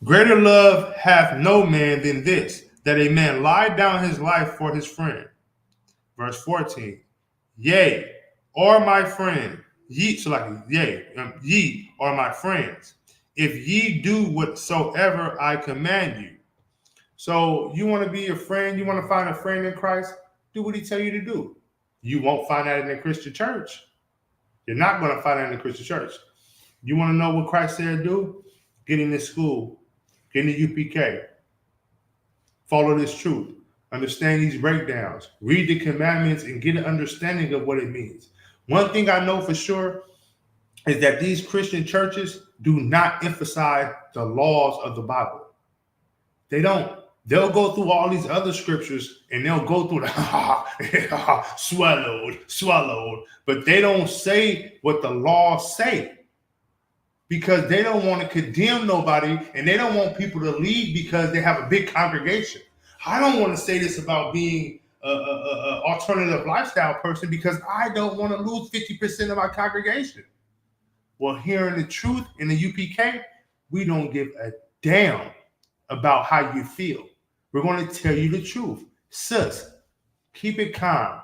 Greater love hath no man than this, that a man lie down his life for his friend. Verse 14. Yea, or my friend, ye are my friends, if ye do whatsoever I command you. So you want to be a friend, you want to find a friend in Christ, do what he tell you to do. You won't find that in the Christian church. You're not going to find that in the Christian church. You want to know what Christ said do? Get in this school, get in the UPK, follow this truth, understand these breakdowns, read the commandments, and get an understanding of what it means. One thing I know for sure is that these Christian churches do not emphasize the laws of the Bible. They don't. They'll go through all these other scriptures and they'll go through the swallowed, but they don't say what the laws say because they don't want to condemn nobody and they don't want people to leave because they have a big congregation. I don't want to say this about being a alternative lifestyle person because I don't want to lose 50% of my congregation. Well, hearing the truth in the UPK, we don't give a damn about how you feel. We're going to tell you the truth. Sis, keep it calm.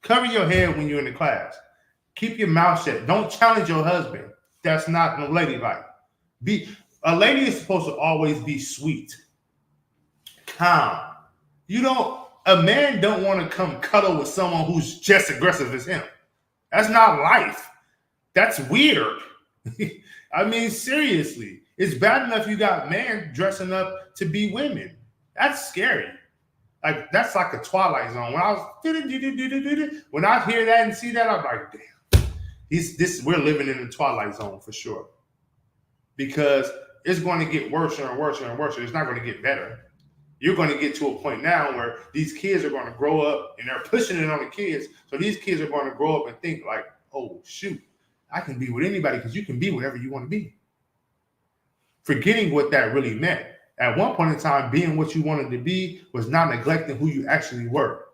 Cover your head when you're in the class. Keep your mouth shut. Don't challenge your husband. That's not no ladylike. A lady is supposed to always be sweet, calm. A man don't want to come cuddle with someone who's just aggressive as him. That's not life. That's weird. I mean, seriously. It's bad enough you got men dressing up to be women. That's scary. Like, that's like a Twilight Zone. When I hear that and see that, I'm like, damn. We're living in the Twilight Zone for sure. Because it's going to get worse and worse and worse. It's not going to get better. You're going to get to a point now where these kids are going to grow up and they're pushing it on the kids. So these kids are going to grow up and think like, oh, shoot, I can be with anybody because you can be whatever you want to be. Forgetting what that really meant. At one point in time, being what you wanted to be was not neglecting who you actually were.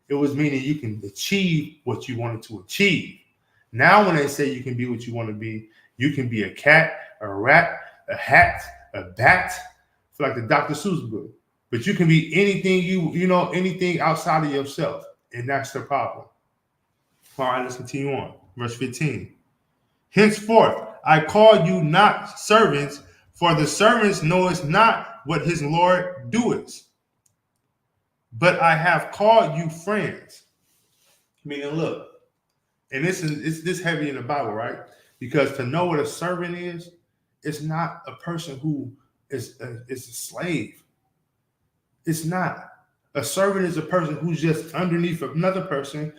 It was meaning you can achieve what you wanted to achieve. Now, when they say you can be what you want to be, you can be a cat, a rat, a hat, a bat, for like the Dr. Seuss book. But you can be anything anything outside of yourself. And that's the problem. All right, let's continue on. Verse 15. Henceforth, I call you not servants, for the servants knoweth not what his Lord doeth. But I have called you friends. Meaning, look, and this heavy in the Bible, right? Because to know what a servant is, it's not a person who is a slave. It's not. A servant is a person who's just underneath another person,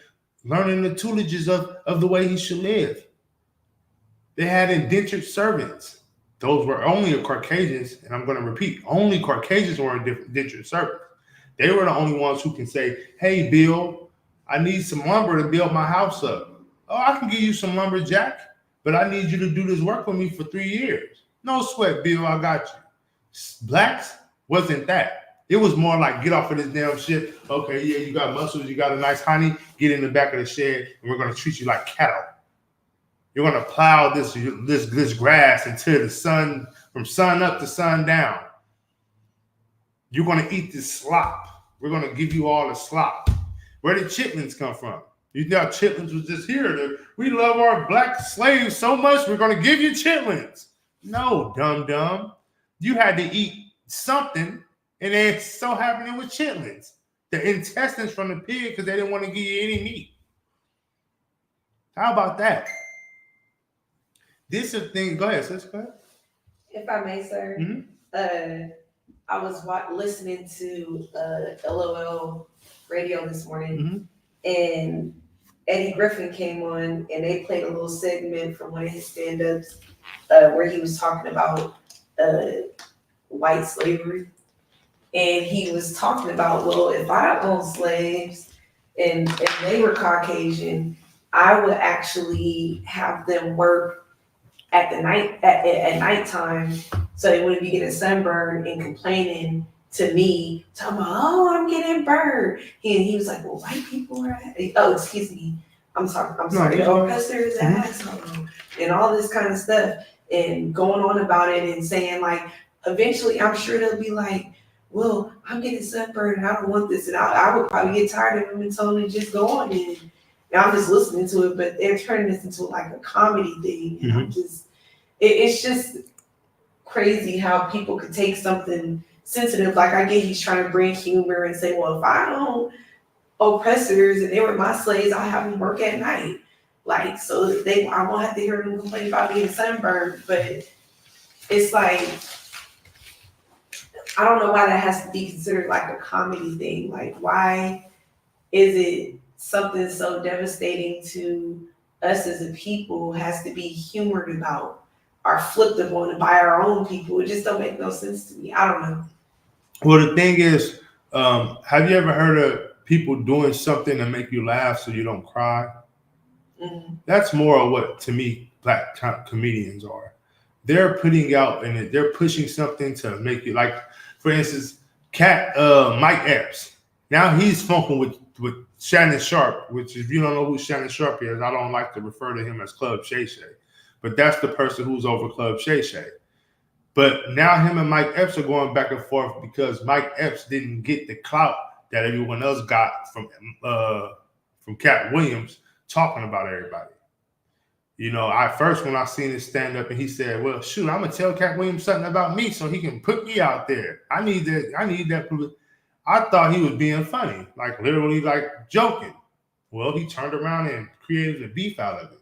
learning the toolages of the way he should live. They had indentured servants. Those were only Caucasians, and I'm going to repeat, only Caucasians were indentured servants. They were the only ones who can say, hey, Bill, I need some lumber to build my house up. Oh, I can give you some lumber, Jack, but I need you to do this work for me for 3 years. No sweat, Bill, I got you. Blacks wasn't that. It was more like, get off of this damn shit. Okay, yeah, you got muscles, you got a nice honey, get in the back of the shed, and we're going to treat you like cattle. You're going to plow this grass until the sun, from sun up to sun down. You're going to eat this slop. We're going to give you all the slop. Where did chitlins come from? You thought chitlins was just here. We love our black slaves so much, we're going to give you chitlins. No, dumb. You had to eat something, and it so happened it was chitlins. The intestines from the pig because they didn't want to give you any meat. How about that? This is a thing. Go ahead, sis. Go ahead. If I may, sir. Mm-hmm. I was listening to LOL radio this morning, and Eddie Griffin came on, and they played a little segment from one of his stand-ups where he was talking about white slavery. And he was talking about, well, if I owned slaves and they were Caucasian, I would actually have them work at nighttime, so they wouldn't be getting sunburned and complaining to me, talking about, oh, I'm getting burned. He was like, well, white people are, excuse me, I'm sorry, the oppressors, asshole, and all this kind of stuff, and going on about it and saying like, eventually, I'm sure they'll be like, well, I'm getting sunburned and I don't want this, and I would probably get tired of them and tell them to just go on and I'm just listening to it, but they're turning this into like a comedy thing. And I'm just, it's just crazy how people could take something sensitive. Like, I get he's trying to bring humor and say, well, if I don't oppressors and they were my slaves, I have them work at night. Like, so I won't have to hear them complain about being sunburned. But it's like, I don't know why that has to be considered like a comedy thing. Like, why is it something so devastating to us as a people has to be humored about or flipped upon by our own people? It just don't make no sense to me. I don't know. Well, the thing is, have you ever heard of people doing something to make you laugh so you don't cry? Mm-hmm. That's more of what, to me, black comedians are. They're putting out and they're pushing something to make you, like, for instance, Mike Epps. Now he's funking with Shannon Sharp, which, if you don't know who Shannon Sharp is, I don't like to refer to him as Club Shay Shay. But that's the person who's over Club Shay Shay. But now him and Mike Epps are going back and forth because Mike Epps didn't get the clout that everyone else got from Cat Williams talking about everybody. You know, when I seen his stand up and he said, well, shoot, I'm gonna tell Cat Williams something about me so he can put me out there. I need that. I thought he was being funny, like literally like joking. Well, he turned around and created a beef out of it.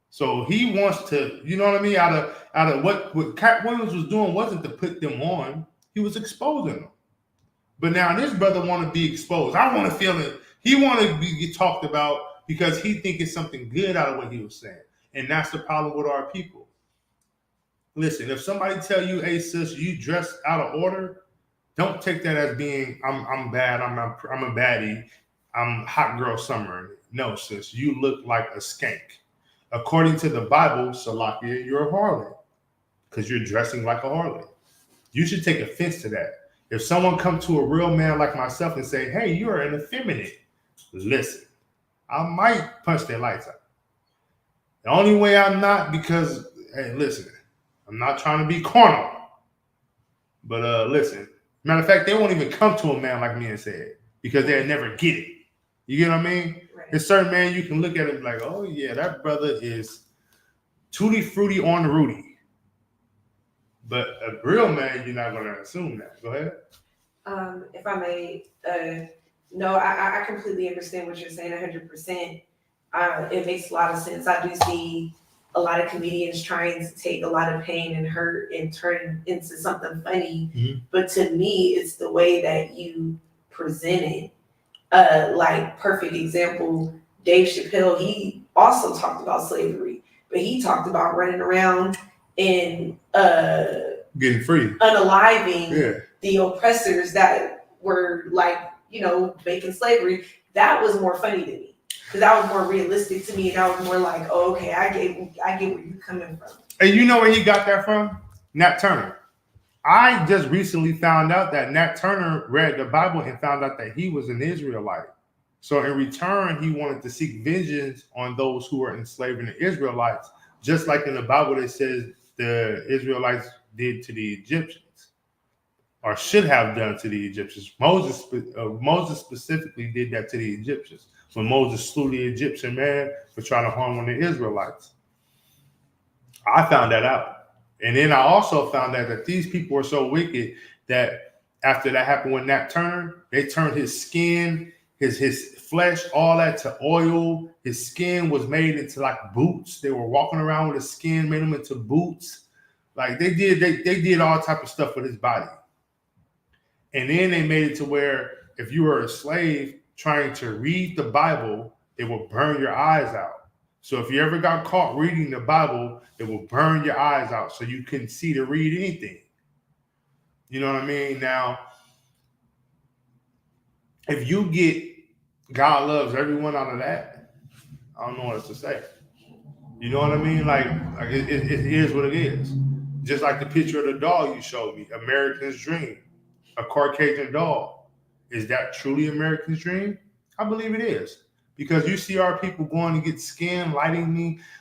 So he wants to, you know what I mean? Out of what Cat Williams was doing wasn't to put them on, he was exposing them. But now this brother want to be exposed. I want to feel it. He want to be talked about because he think it's something good out of what he was saying. And that's the problem with our people. Listen, if somebody tell you, hey sis, you dressed out of order, don't take that as being I'm bad, I'm a baddie, I'm hot girl summer. No, sis, you look like a skank. According to the Bible, Salakia, you're a harlot because you're dressing like a harlot. You should take offense to that. If someone comes to a real man like myself and say, hey, you are an effeminate, listen, I might punch their lights out. The only way I'm not, because, hey, listen, I'm not trying to be corny. But listen, matter of fact, they won't even come to a man like me and say it because they'll never get it. You get what I mean? Right. There's certain man you can look at him like, oh yeah, that brother is tutti frutti on Rudy. But a real man, you're not going to assume that. Go ahead. If I may, no, I completely understand what you're saying 100%. It makes a lot of sense. I do see a lot of comedians trying to take a lot of pain and hurt and turn it into something funny. Mm-hmm. But to me, it's the way that you present it. Like, perfect example, Dave Chappelle, he also talked about slavery, but he talked about running around and getting free, unaliving the oppressors that were, like, you know, making slavery. That was more funny to me because that was more realistic to me, and that was more like, oh, okay, I get where you're coming from. And you know where he got that from? Nat Turner. I just recently found out that Nat Turner read the Bible and found out that he was an Israelite. So in return, he wanted to seek vengeance on those who were enslaving the Israelites, just like in the Bible it says the Israelites did to the Egyptians, or should have done to the Egyptians. Moses specifically did that to the Egyptians when Moses slew the Egyptian man for trying to harm one of the Israelites. I found that out. And then I also found out that these people were so wicked that after that happened with Nat Turner, they turned his skin, his flesh, all that to oil. His skin was made into like boots. They were walking around with his skin, made them into boots. Like they did all type of stuff with his body. And then they made it to where if you were a slave trying to read the Bible, it will burn your eyes out. So if you ever got caught reading the Bible, it will burn your eyes out so you couldn't see to read anything. You know what I mean? Now, if you get God loves everyone out of that, I don't know what else to say. You know what I mean? Like it is what it is. Just like the picture of the doll you showed me, American's Dream, a Caucasian doll. Is that truly American's Dream? I believe it is. Because you see our people going to get skin, want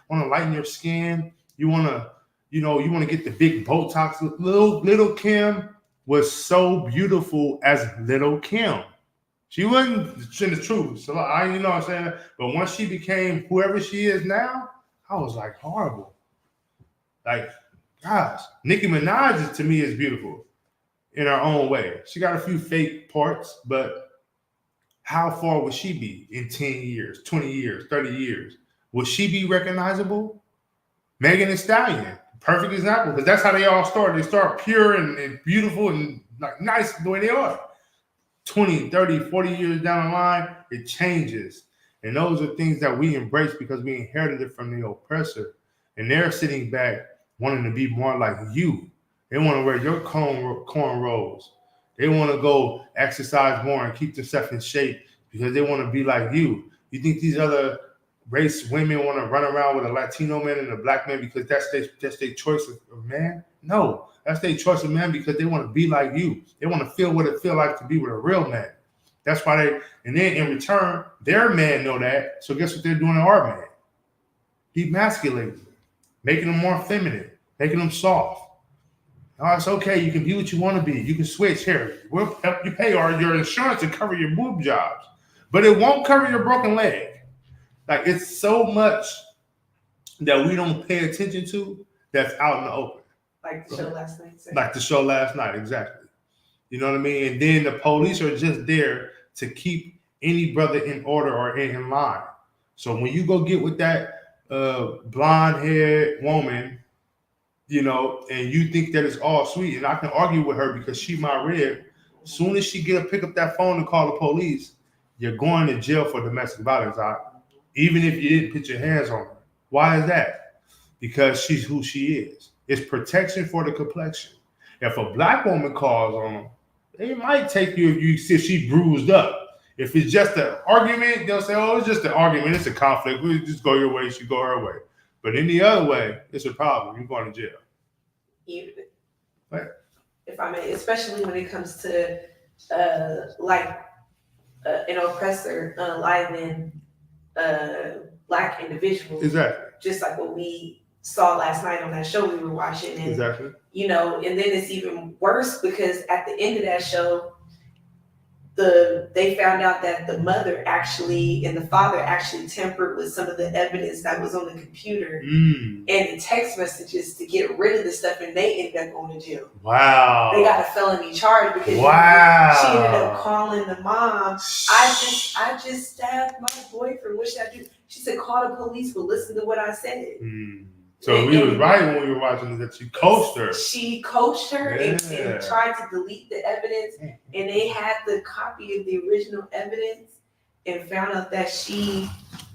to lighten your skin. You want to get the big Botox. Little Kim was so beautiful as Little Kim. She wasn't in the truth. So you know what I'm saying? But once she became whoever she is now, I was like, horrible. Like, gosh, Nicki Minaj to me is beautiful. in her own way. She got a few fake parts, but how far would she be in 10 years, 20 years, 30 years? Will she be recognizable? Megan Thee Stallion, perfect example, because that's how they all start. They start pure and beautiful and like nice the way they are. 20, 30, 40 years down the line, it changes. And those are things that we embrace because we inherited it from the oppressor. And they're sitting back wanting to be more like you. They want to wear your cornrows. They want to go exercise more and keep themselves in shape because they want to be like you. You think these other race women want to run around with a Latino man and a black man because that's their choice of man? No, that's their choice of man because they want to be like you. They want to feel what it feels like to be with a real man. That's why and then in return, their man know that. So guess what they're doing to our man? Demasculating them, making them more feminine, making them soft. Oh, it's okay. You can be what you want to be. You can switch here. We'll help you pay your insurance to cover your boob jobs, but it won't cover your broken leg. Like, it's so much that we don't pay attention to that's out in the open. Like the show last night. Like the show last night, exactly. You know what I mean? And then the police are just there to keep any brother in order or in line. So when you go get with that blonde-haired woman, you know, and you think that it's all sweet, and I can argue with her because she my rib, soon as she pick up that phone and call the police, you're going to jail for domestic violence, even if you didn't put your hands on her. Why is that? Because she's who she is. It's protection for the complexion. If a black woman calls on them, they might take you if you see she bruised up. If it's just an argument, they'll say, oh, it's just an argument. It's a conflict. We just go your way, she go her way. But any other way, it's a problem. You're going to jail. Right. If I may, especially when it comes to an oppressor unaliving black individuals. Exactly. Just like what we saw last night on that show we were watching. And, exactly. You know, and then it's even worse because at the end of that show, they found out that the mother actually and the father actually tampered with some of the evidence that was on the computer and the text messages to get rid of the stuff, and they ended up going to jail. Wow. They got a felony charge because she ended up calling the mom. I just stabbed my boyfriend. What should I do? She said, call the police, but listen to what I said. So we was right when we were watching that she coached her. She coached her and tried to delete the evidence, and they had the copy of the original evidence and found out that she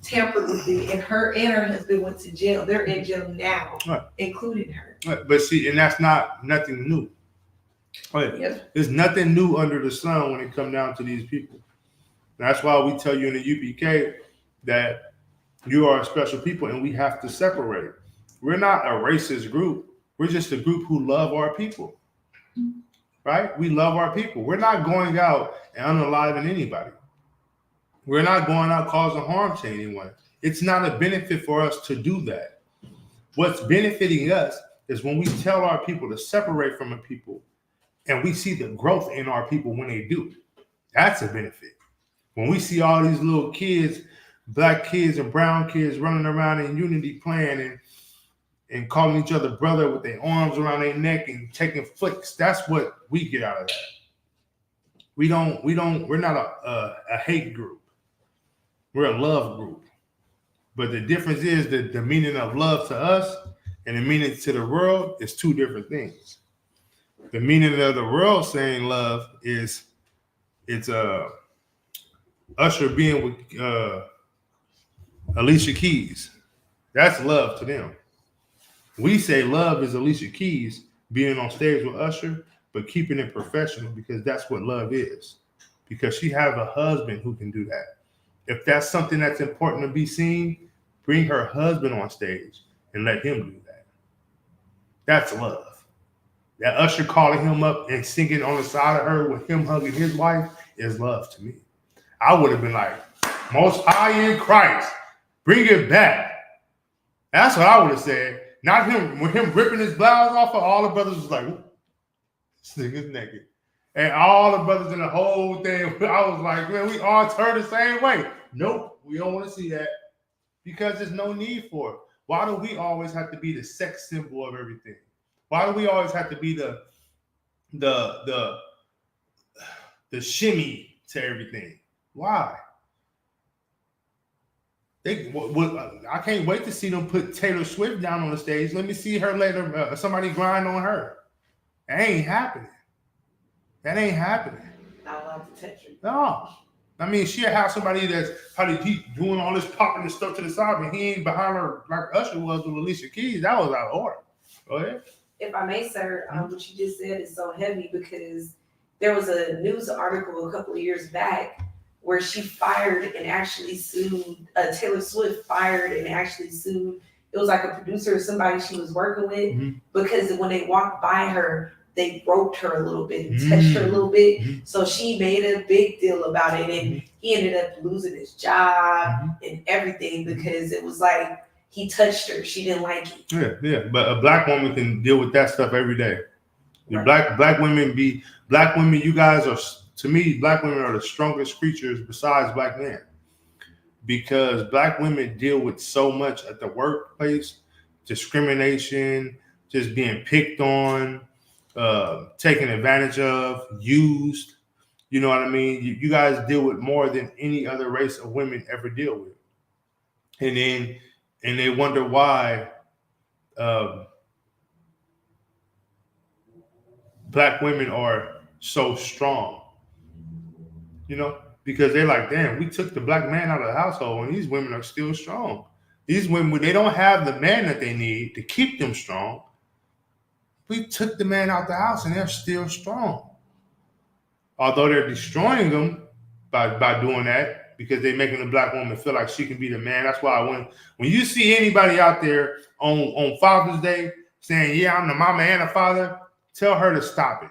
tampered with it, and her husband went to jail. They're in jail now, including her. But see, and that's nothing new. Yep. There's nothing new under the sun when it comes down to these people. That's why we tell you in the UPK that you are a special people and we have to separate. We're not a racist group. We're just a group who love our people, right? We love our people. We're not going out and unaliving anybody. We're not going out causing harm to anyone. It's not a benefit for us to do that. What's benefiting us is when we tell our people to separate from the people and we see the growth in our people when they do. That's a benefit. When we see all these little kids, black kids and brown kids running around in unity playing and calling each other brother with their arms around their neck and taking flicks. That's what we get out of that. We're not a hate group. We're a love group. But the difference is that the meaning of love to us and the meaning to the world is two different things. The meaning of the world saying love is it's Usher being with Alicia Keys. That's love to them. We say love is Alicia Keys being on stage with Usher, but keeping it professional because that's what love is. Because she has a husband who can do that. If that's something that's important to be seen, bring her husband on stage and let him do that. That's love. That Usher calling him up and singing on the side of her with him hugging his wife is love to me. I would have been like, Most High in Christ, bring it back. That's what I would have said. Not him, with him ripping his blouse off of all the brothers was like, this nigga's naked. And all the brothers in the whole thing, I was like, man, we all turn the same way. Nope, we don't want to see that because there's no need for it. Why do we always have to be the sex symbol of everything? Why do we always have to be the the shimmy to everything. Why? I can't wait to see them put Taylor Swift down on the stage. Let me see her later. Somebody grind on her. That ain't happening. That ain't happening. Not allowed to touch her. No. I mean, she'll have somebody that's probably doing all this popping and stuff to the side, but he ain't behind her like Usher was with Alicia Keys. That was out of order. Go ahead. If I may, sir, what you just said is so heavy because there was a news article a couple of years back where she fired and actually sued, Taylor Swift fired and actually sued. It was like a producer or somebody she was working with because when they walked by her, they groped her a little bit and touched her a little bit. So she made a big deal about it and he ended up losing his job and everything because it was like he touched her. She didn't like it. Yeah. But a black woman can deal with that stuff every day. Right. Black women, you guys are, to me, black women are the strongest creatures besides black men. Because black women deal with so much at the workplace, discrimination, just being picked on, taken advantage of, used. You know what I mean? You guys deal with more than any other race of women ever deal with. And they wonder why black women are so strong. You know, because they're like, damn, we took the black man out of the household and these women are still strong. These women, they don't have the man that they need to keep them strong. We took the man out the house and they're still strong. Although they're destroying them by doing that because they're making the black woman feel like she can be the man. That's why when you see anybody out there on Father's Day saying, yeah, I'm the mama and the father, tell her to stop it.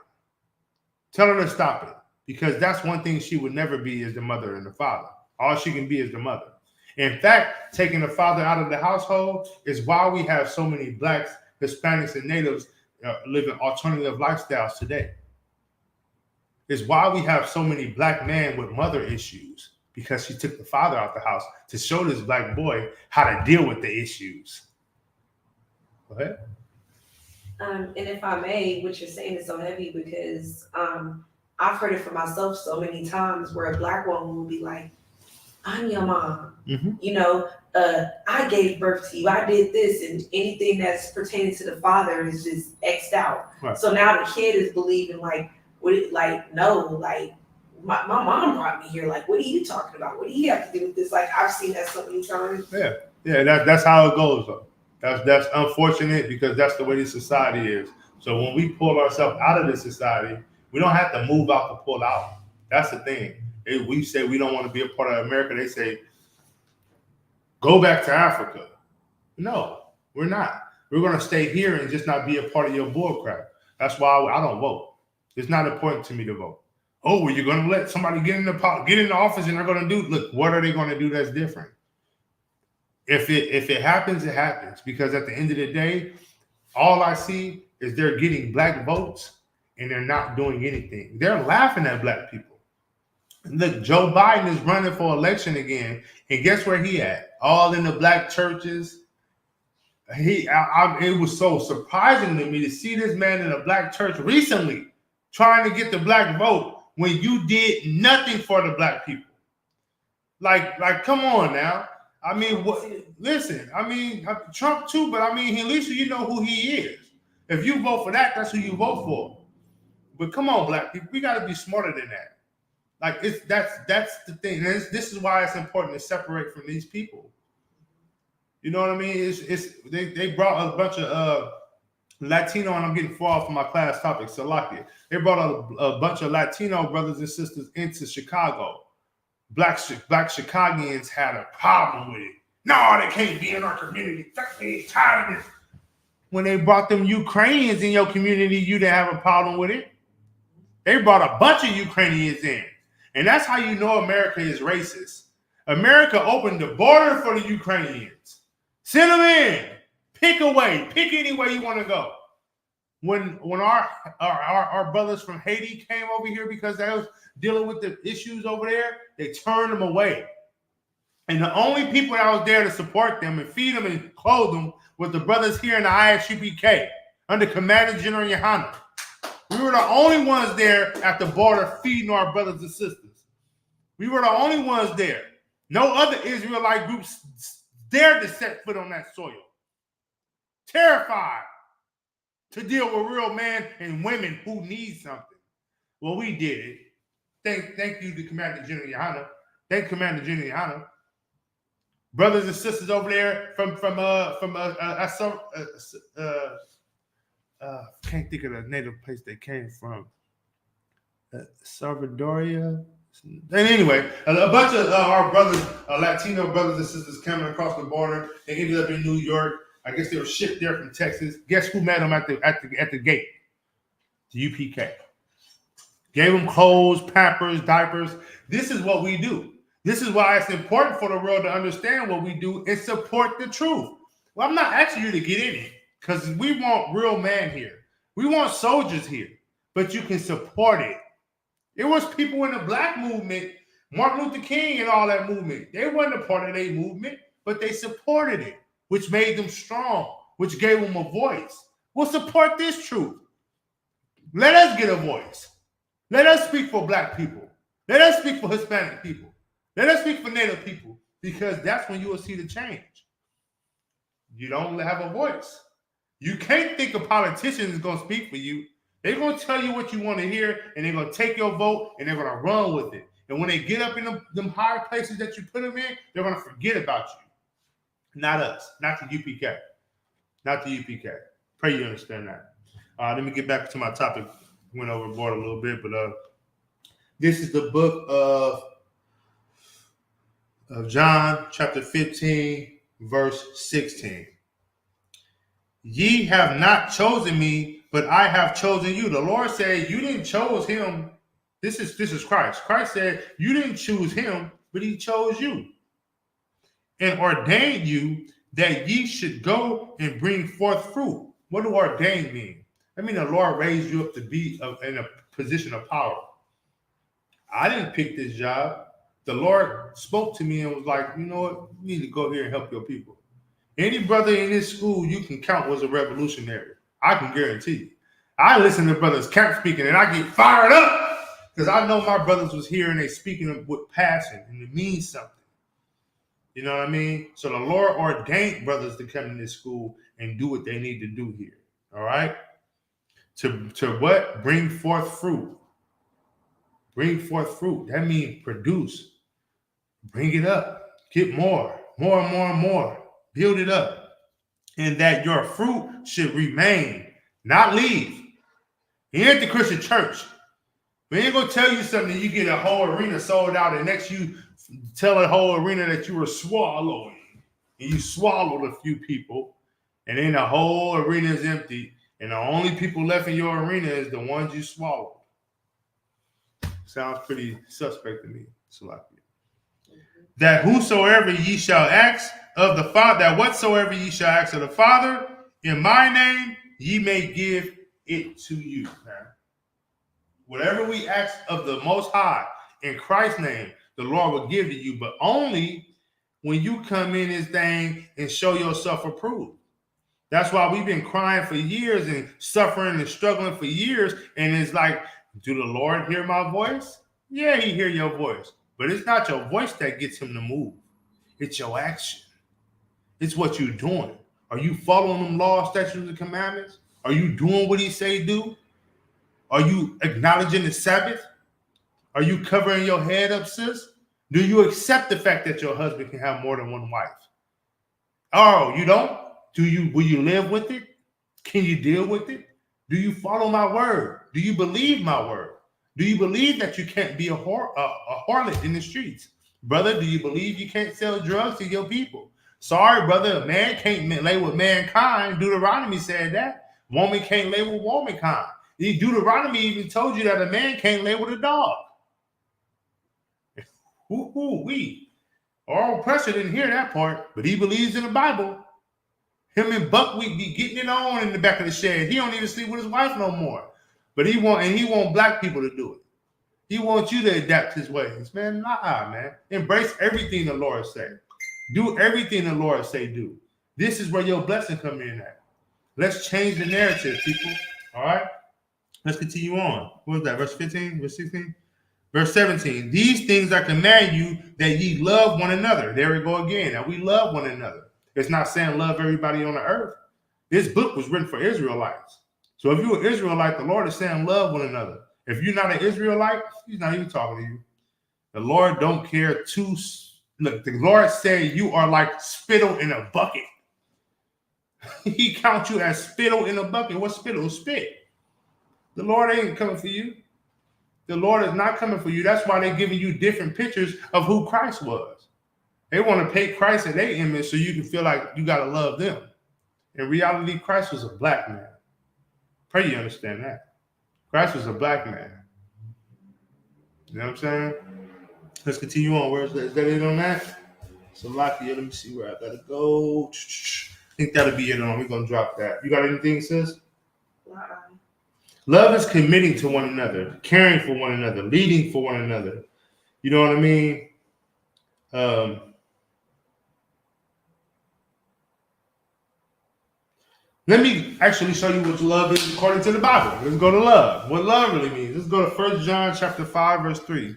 Tell her to stop it. Because that's one thing she would never be is the mother and the father. All she can be is the mother. In fact, taking the father out of the household is why we have so many blacks, Hispanics, and natives living alternative lifestyles today. It's why we have so many black men with mother issues, because she took the father out the house to show this black boy how to deal with the issues. Go ahead. And if I may, what you're saying is so heavy because I've heard it for myself so many times where a black woman will be like, I'm your mom. You know, I gave birth to you. I did this, and anything that's pertaining to the father is just X'd out. Right. So now the kid is believing no, my mom brought me here. Like, what are you talking about? What do you have to do with this? Like, I've seen that so many times. Yeah, that's how it goes, though. That's unfortunate because that's the way this society is. So when we pull ourselves out of this society, we don't have to move out to pull out. That's the thing. We say we don't want to be a part of America. They say, go back to Africa. No, we're not. We're going to stay here and just not be a part of your bull crap. That's why I don't vote. It's not important to me to vote. Oh, well, you're going to let somebody get in the office and they're going to do, look, what are they going to do that's different? If it happens, it happens. Because at the end of the day, all I see is they're getting black votes and they're not doing anything. They're laughing at black people. Look, Joe Biden is running for election again. And guess where he at? All in the black churches. It was so surprising to me to see this man in a black church recently trying to get the black vote when you did nothing for the black people. Like, come on now. I mean, listen, I mean, Trump too, but I mean, at least you know who he is. If you vote for that, that's who you vote for. But come on, black people, we got to be smarter than that. Like, that's the thing. This is why it's important to separate from these people. You know what I mean? They brought a bunch of Latino, and I'm getting far off from my class topic, so lock it. They brought a bunch of Latino brothers and sisters into Chicago. Black Chicagoans had a problem with it. No, they can't be in our community. They tired of this. When they brought them Ukrainians in your community, you didn't have a problem with it. They brought a bunch of Ukrainians in. And that's how you know America is racist. America opened the border for the Ukrainians. Send them in. Pick a way. Pick any way you want to go. When our brothers from Haiti came over here because they was dealing with the issues over there, they turned them away. And the only people that was there to support them and feed them and clothe them was the brothers here in the ISUPK under Commander General Yohana. We were the only ones there at the border feeding our brothers and sisters. We were the only ones there. No other Israelite groups dared to set foot on that soil. Terrified to deal with real men and women who need something. Well, we did it. Thank you to Commander General Yohana. Thank Commander General Yohana. Brothers and sisters over there from can't think of the native place they came from. Salvadoria. And anyway, a bunch of our brothers, Latino brothers and sisters coming across the border. They ended up in New York. I guess they were shipped there from Texas. Guess who met them at the gate? The UPK. Gave them clothes, pampers, diapers. This is what we do. This is why it's important for the world to understand what we do and support the truth. Well, I'm not asking you to get in it because we want real men here. We want soldiers here, but you can support it. There was people in the black movement, Martin Luther King and all that movement. They weren't a part of their movement, but they supported it, which made them strong, which gave them a voice. We'll support this truth. Let us get a voice. Let us speak for black people. Let us speak for Hispanic people. Let us speak for Native people, because that's when you will see the change. You don't have a voice. You can't think a politician is going to speak for you. They're going to tell you what you want to hear, and they're going to take your vote, and they're going to run with it. And when they get up in them higher places that you put them in, they're going to forget about you. Not us. Not the UPK. Not the UPK. Pray you understand that. Let me get back to my topic. Went overboard a little bit, but this is the book of John, chapter 15, verse 16. Ye have not chosen me, but I have chosen you. The Lord said, you didn't choose him. This is Christ. Christ said, you didn't choose him, but he chose you and ordained you that ye should go and bring forth fruit. What do ordain mean? I mean, the Lord raised you up to be in a position of power. I didn't pick this job. The Lord spoke to me and was like, you know what? You need to go here and help your people. Any brother in this school you can count was a revolutionary. I can guarantee you. I listen to brothers camp speaking and I get fired up because I know my brothers was here and they speaking with passion and it means something. You know what I mean? So the Lord ordained brothers to come in this school and do what they need to do here. All right? To what? Bring forth fruit. Bring forth fruit. That means produce. Bring it up. Get more and more and more. Build it up. And that your fruit should remain, not leave. You ain't the Christian church. We ain't going to tell you something, you get a whole arena sold out, and next you tell a whole arena that you were swallowing. And you swallowed a few people, and then the whole arena is empty, and the only people left in your arena is the ones you swallowed. Sounds pretty suspect to me. That whosoever ye shall ask of the Father, that whatsoever ye shall ask of the Father in my name, ye may give it to you. Man. Whatever we ask of the Most High in Christ's name, the Lord will give to you, but only when you come in this thing and show yourself approved. That's why we've been crying for years and suffering and struggling for years. And it's like, do the Lord hear my voice? Yeah, he hear your voice. But it's not your voice that gets him to move. It's your action. It's what you're doing. Are you following them laws, statutes, and commandments? Are you doing what he say do? Are you acknowledging the Sabbath? Are you covering your head up, sis? Do you accept the fact that your husband can have more than one wife? Oh, you don't? Will you live with it? Can you deal with it? Do you follow my word? Do you believe my word? Do you believe that you can't be a harlot in the streets? Brother, do you believe you can't sell drugs to your people? Sorry, brother, a man can't lay with mankind. Deuteronomy said that. Woman can't lay with womankind. Deuteronomy even told you that a man can't lay with a dog. We. Oral Pressure didn't hear that part, but he believes in the Bible. Him and Buckwheat be getting it on in the back of the shed. He don't even sleep with his wife no more. But he want black people to do it. He wants you to adapt his ways. Man, man. Embrace everything the Lord say. Do everything the Lord say do. This is where your blessing come in at. Let's change the narrative, people. All right? Let's continue on. What was that? Verse 15? Verse 16? Verse 17. These things I command you that ye love one another. There we go again. Now we love one another. It's not saying love everybody on the earth. This book was written for Israelites. So if you're an Israelite, the Lord is saying love one another. If you're not an Israelite, he's not even talking to you. The Lord don't care to look. The Lord said you are like spittle in a bucket. He counts you as spittle in a bucket. What's spittle? Spit. The Lord ain't coming for you. The Lord is not coming for you. That's why they're giving you different pictures of who Christ was. They want to paint Christ in their image so you can feel like you got to love them. In reality, Christ was a black man. Pray you understand that. Christ was a black man. You know what I'm saying? Let's continue on. Is that it on that? So, Lakia, let me see where I got to go. I think that'll be it on. We're going to drop that. You got anything, sis? Love is committing to one another, caring for one another, leading for one another. You know what I mean? Let me actually show you what love is according to the Bible. Let's go to love. What love really means. Let's go to 1 John chapter 5, verse 3.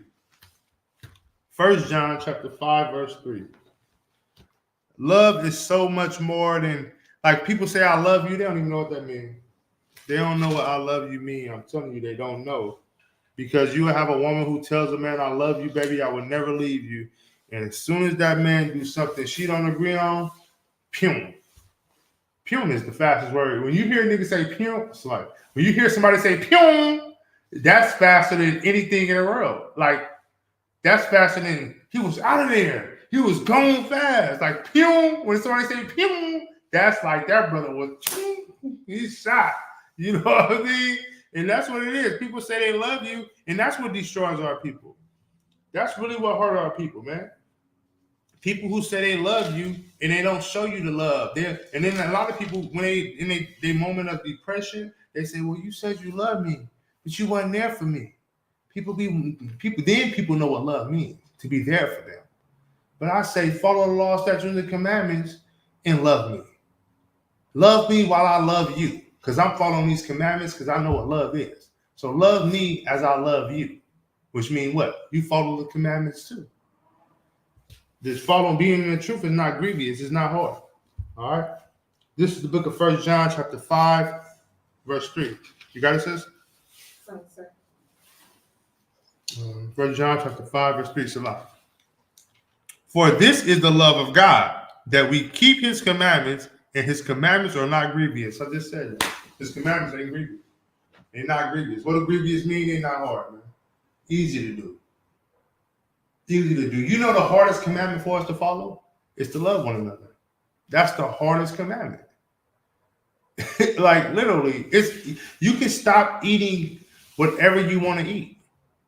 1 John chapter 5, verse 3. Love is so much more than, like, people say I love you. They don't even know what that means. They don't know what I love you mean. I'm telling you, they don't know. Because you have a woman who tells a man, I love you, baby, I will never leave you. And as soon as that man do something she don't agree on, pum. Pum is the fastest word. When you hear a nigga say pum, it's like, when you hear somebody say pum, that's faster than anything in the world. Like, that's faster than, he was out of there. He was going fast. Like, pum, when somebody say pum, that's like that brother was, he's shot. You know what I mean? And that's what it is. People say they love you, and that's what destroys our people. That's really what hurt our people, man. People who say they love you and they don't show you the love. And then a lot of people, when they in their moment of depression, they say, well, you said you love me, but you weren't there for me. People know what love means, to be there for them. But I say, follow the law, statutes, and the commandments, and love me. Love me while I love you. Because I'm following these commandments because I know what love is. So love me as I love you. Which means what? You follow the commandments too. This following being in the truth is not grievous. It's not hard. All right? This is the book of 1 John chapter 5, verse 3. You got it, sis? Sorry, sir. 1 John chapter 5, verse 3. Salah. For this is the love of God, that we keep his commandments, and his commandments are not grievous. I just said it. His commandments ain't grievous. They're not grievous. What do grievous mean? They're not hard, man. Easy to do. Easy to do. You know the hardest commandment for us to follow is to love one another. That's the hardest commandment. Like, literally, you can stop eating whatever you want to eat.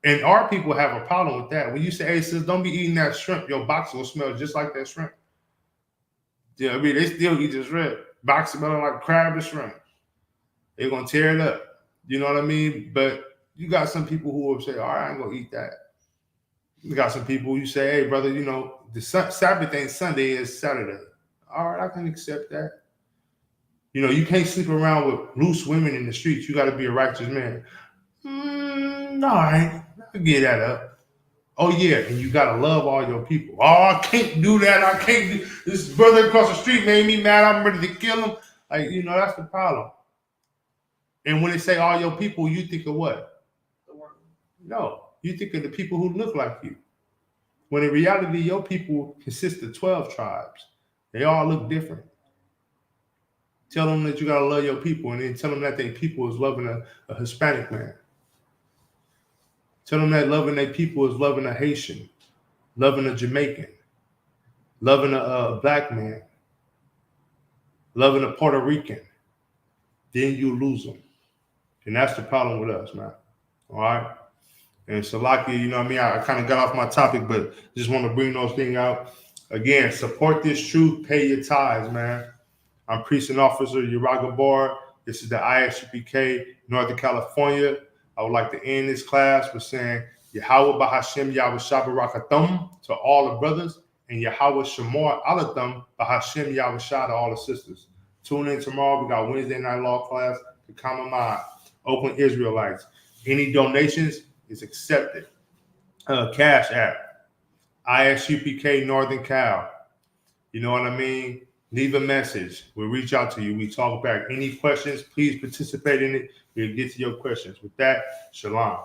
And our people have a problem with that. When you say, hey, sis, don't be eating that shrimp, your box will smell just like that shrimp. Yeah, I mean, they still eat the shrimp. Box smelling like crab and shrimp. They're going to tear it up. You know what I mean? But you got some people who will say, all right, I'm going to eat that. You got some people you say, hey, brother, you know, the Sabbath ain't Sunday, it's Saturday. All right, I can accept that. You know, you can't sleep around with loose women in the streets. You got to be a righteous man. All right, I can get that up. Oh, yeah, and you got to love all your people. Oh, I can't do that. I can't do this. Brother across the street made me mad. I'm ready to kill him. Like, you know, that's the problem. And when they say all your people, you think of what? The world. No, you think of the people who look like you. When in reality, your people consist of 12 tribes. They all look different. Tell them that you got to love your people, and then tell them that their people is loving a Hispanic man. Tell them that loving their people is loving a Haitian, loving a Jamaican, loving a black man, loving a Puerto Rican. Then you lose them. And that's the problem with us, man. All right? And Salakia, you know what I mean? I kind of got off my topic, but just want to bring those things out. Again, support this truth. Pay your tithes, man. I'm Priest and Officer Uraga Bar. This is the ISUPK, Northern California. I would like to end this class with saying Yahweh Bahashem Yahweh Shabarakathum to all the brothers, and Yahweh Shamor Alathum Bahashem Yahweh Shah to all the sisters. Tune in tomorrow. We got Wednesday night law class. The common mind. Oakland Israelites. Any donations is accepted. Cash App, ISUPK Northern Cal. You know what I mean? Leave a message. We'll reach out to you. We talk back. Any questions, please participate in it. We'll get to your questions. With that, shalom.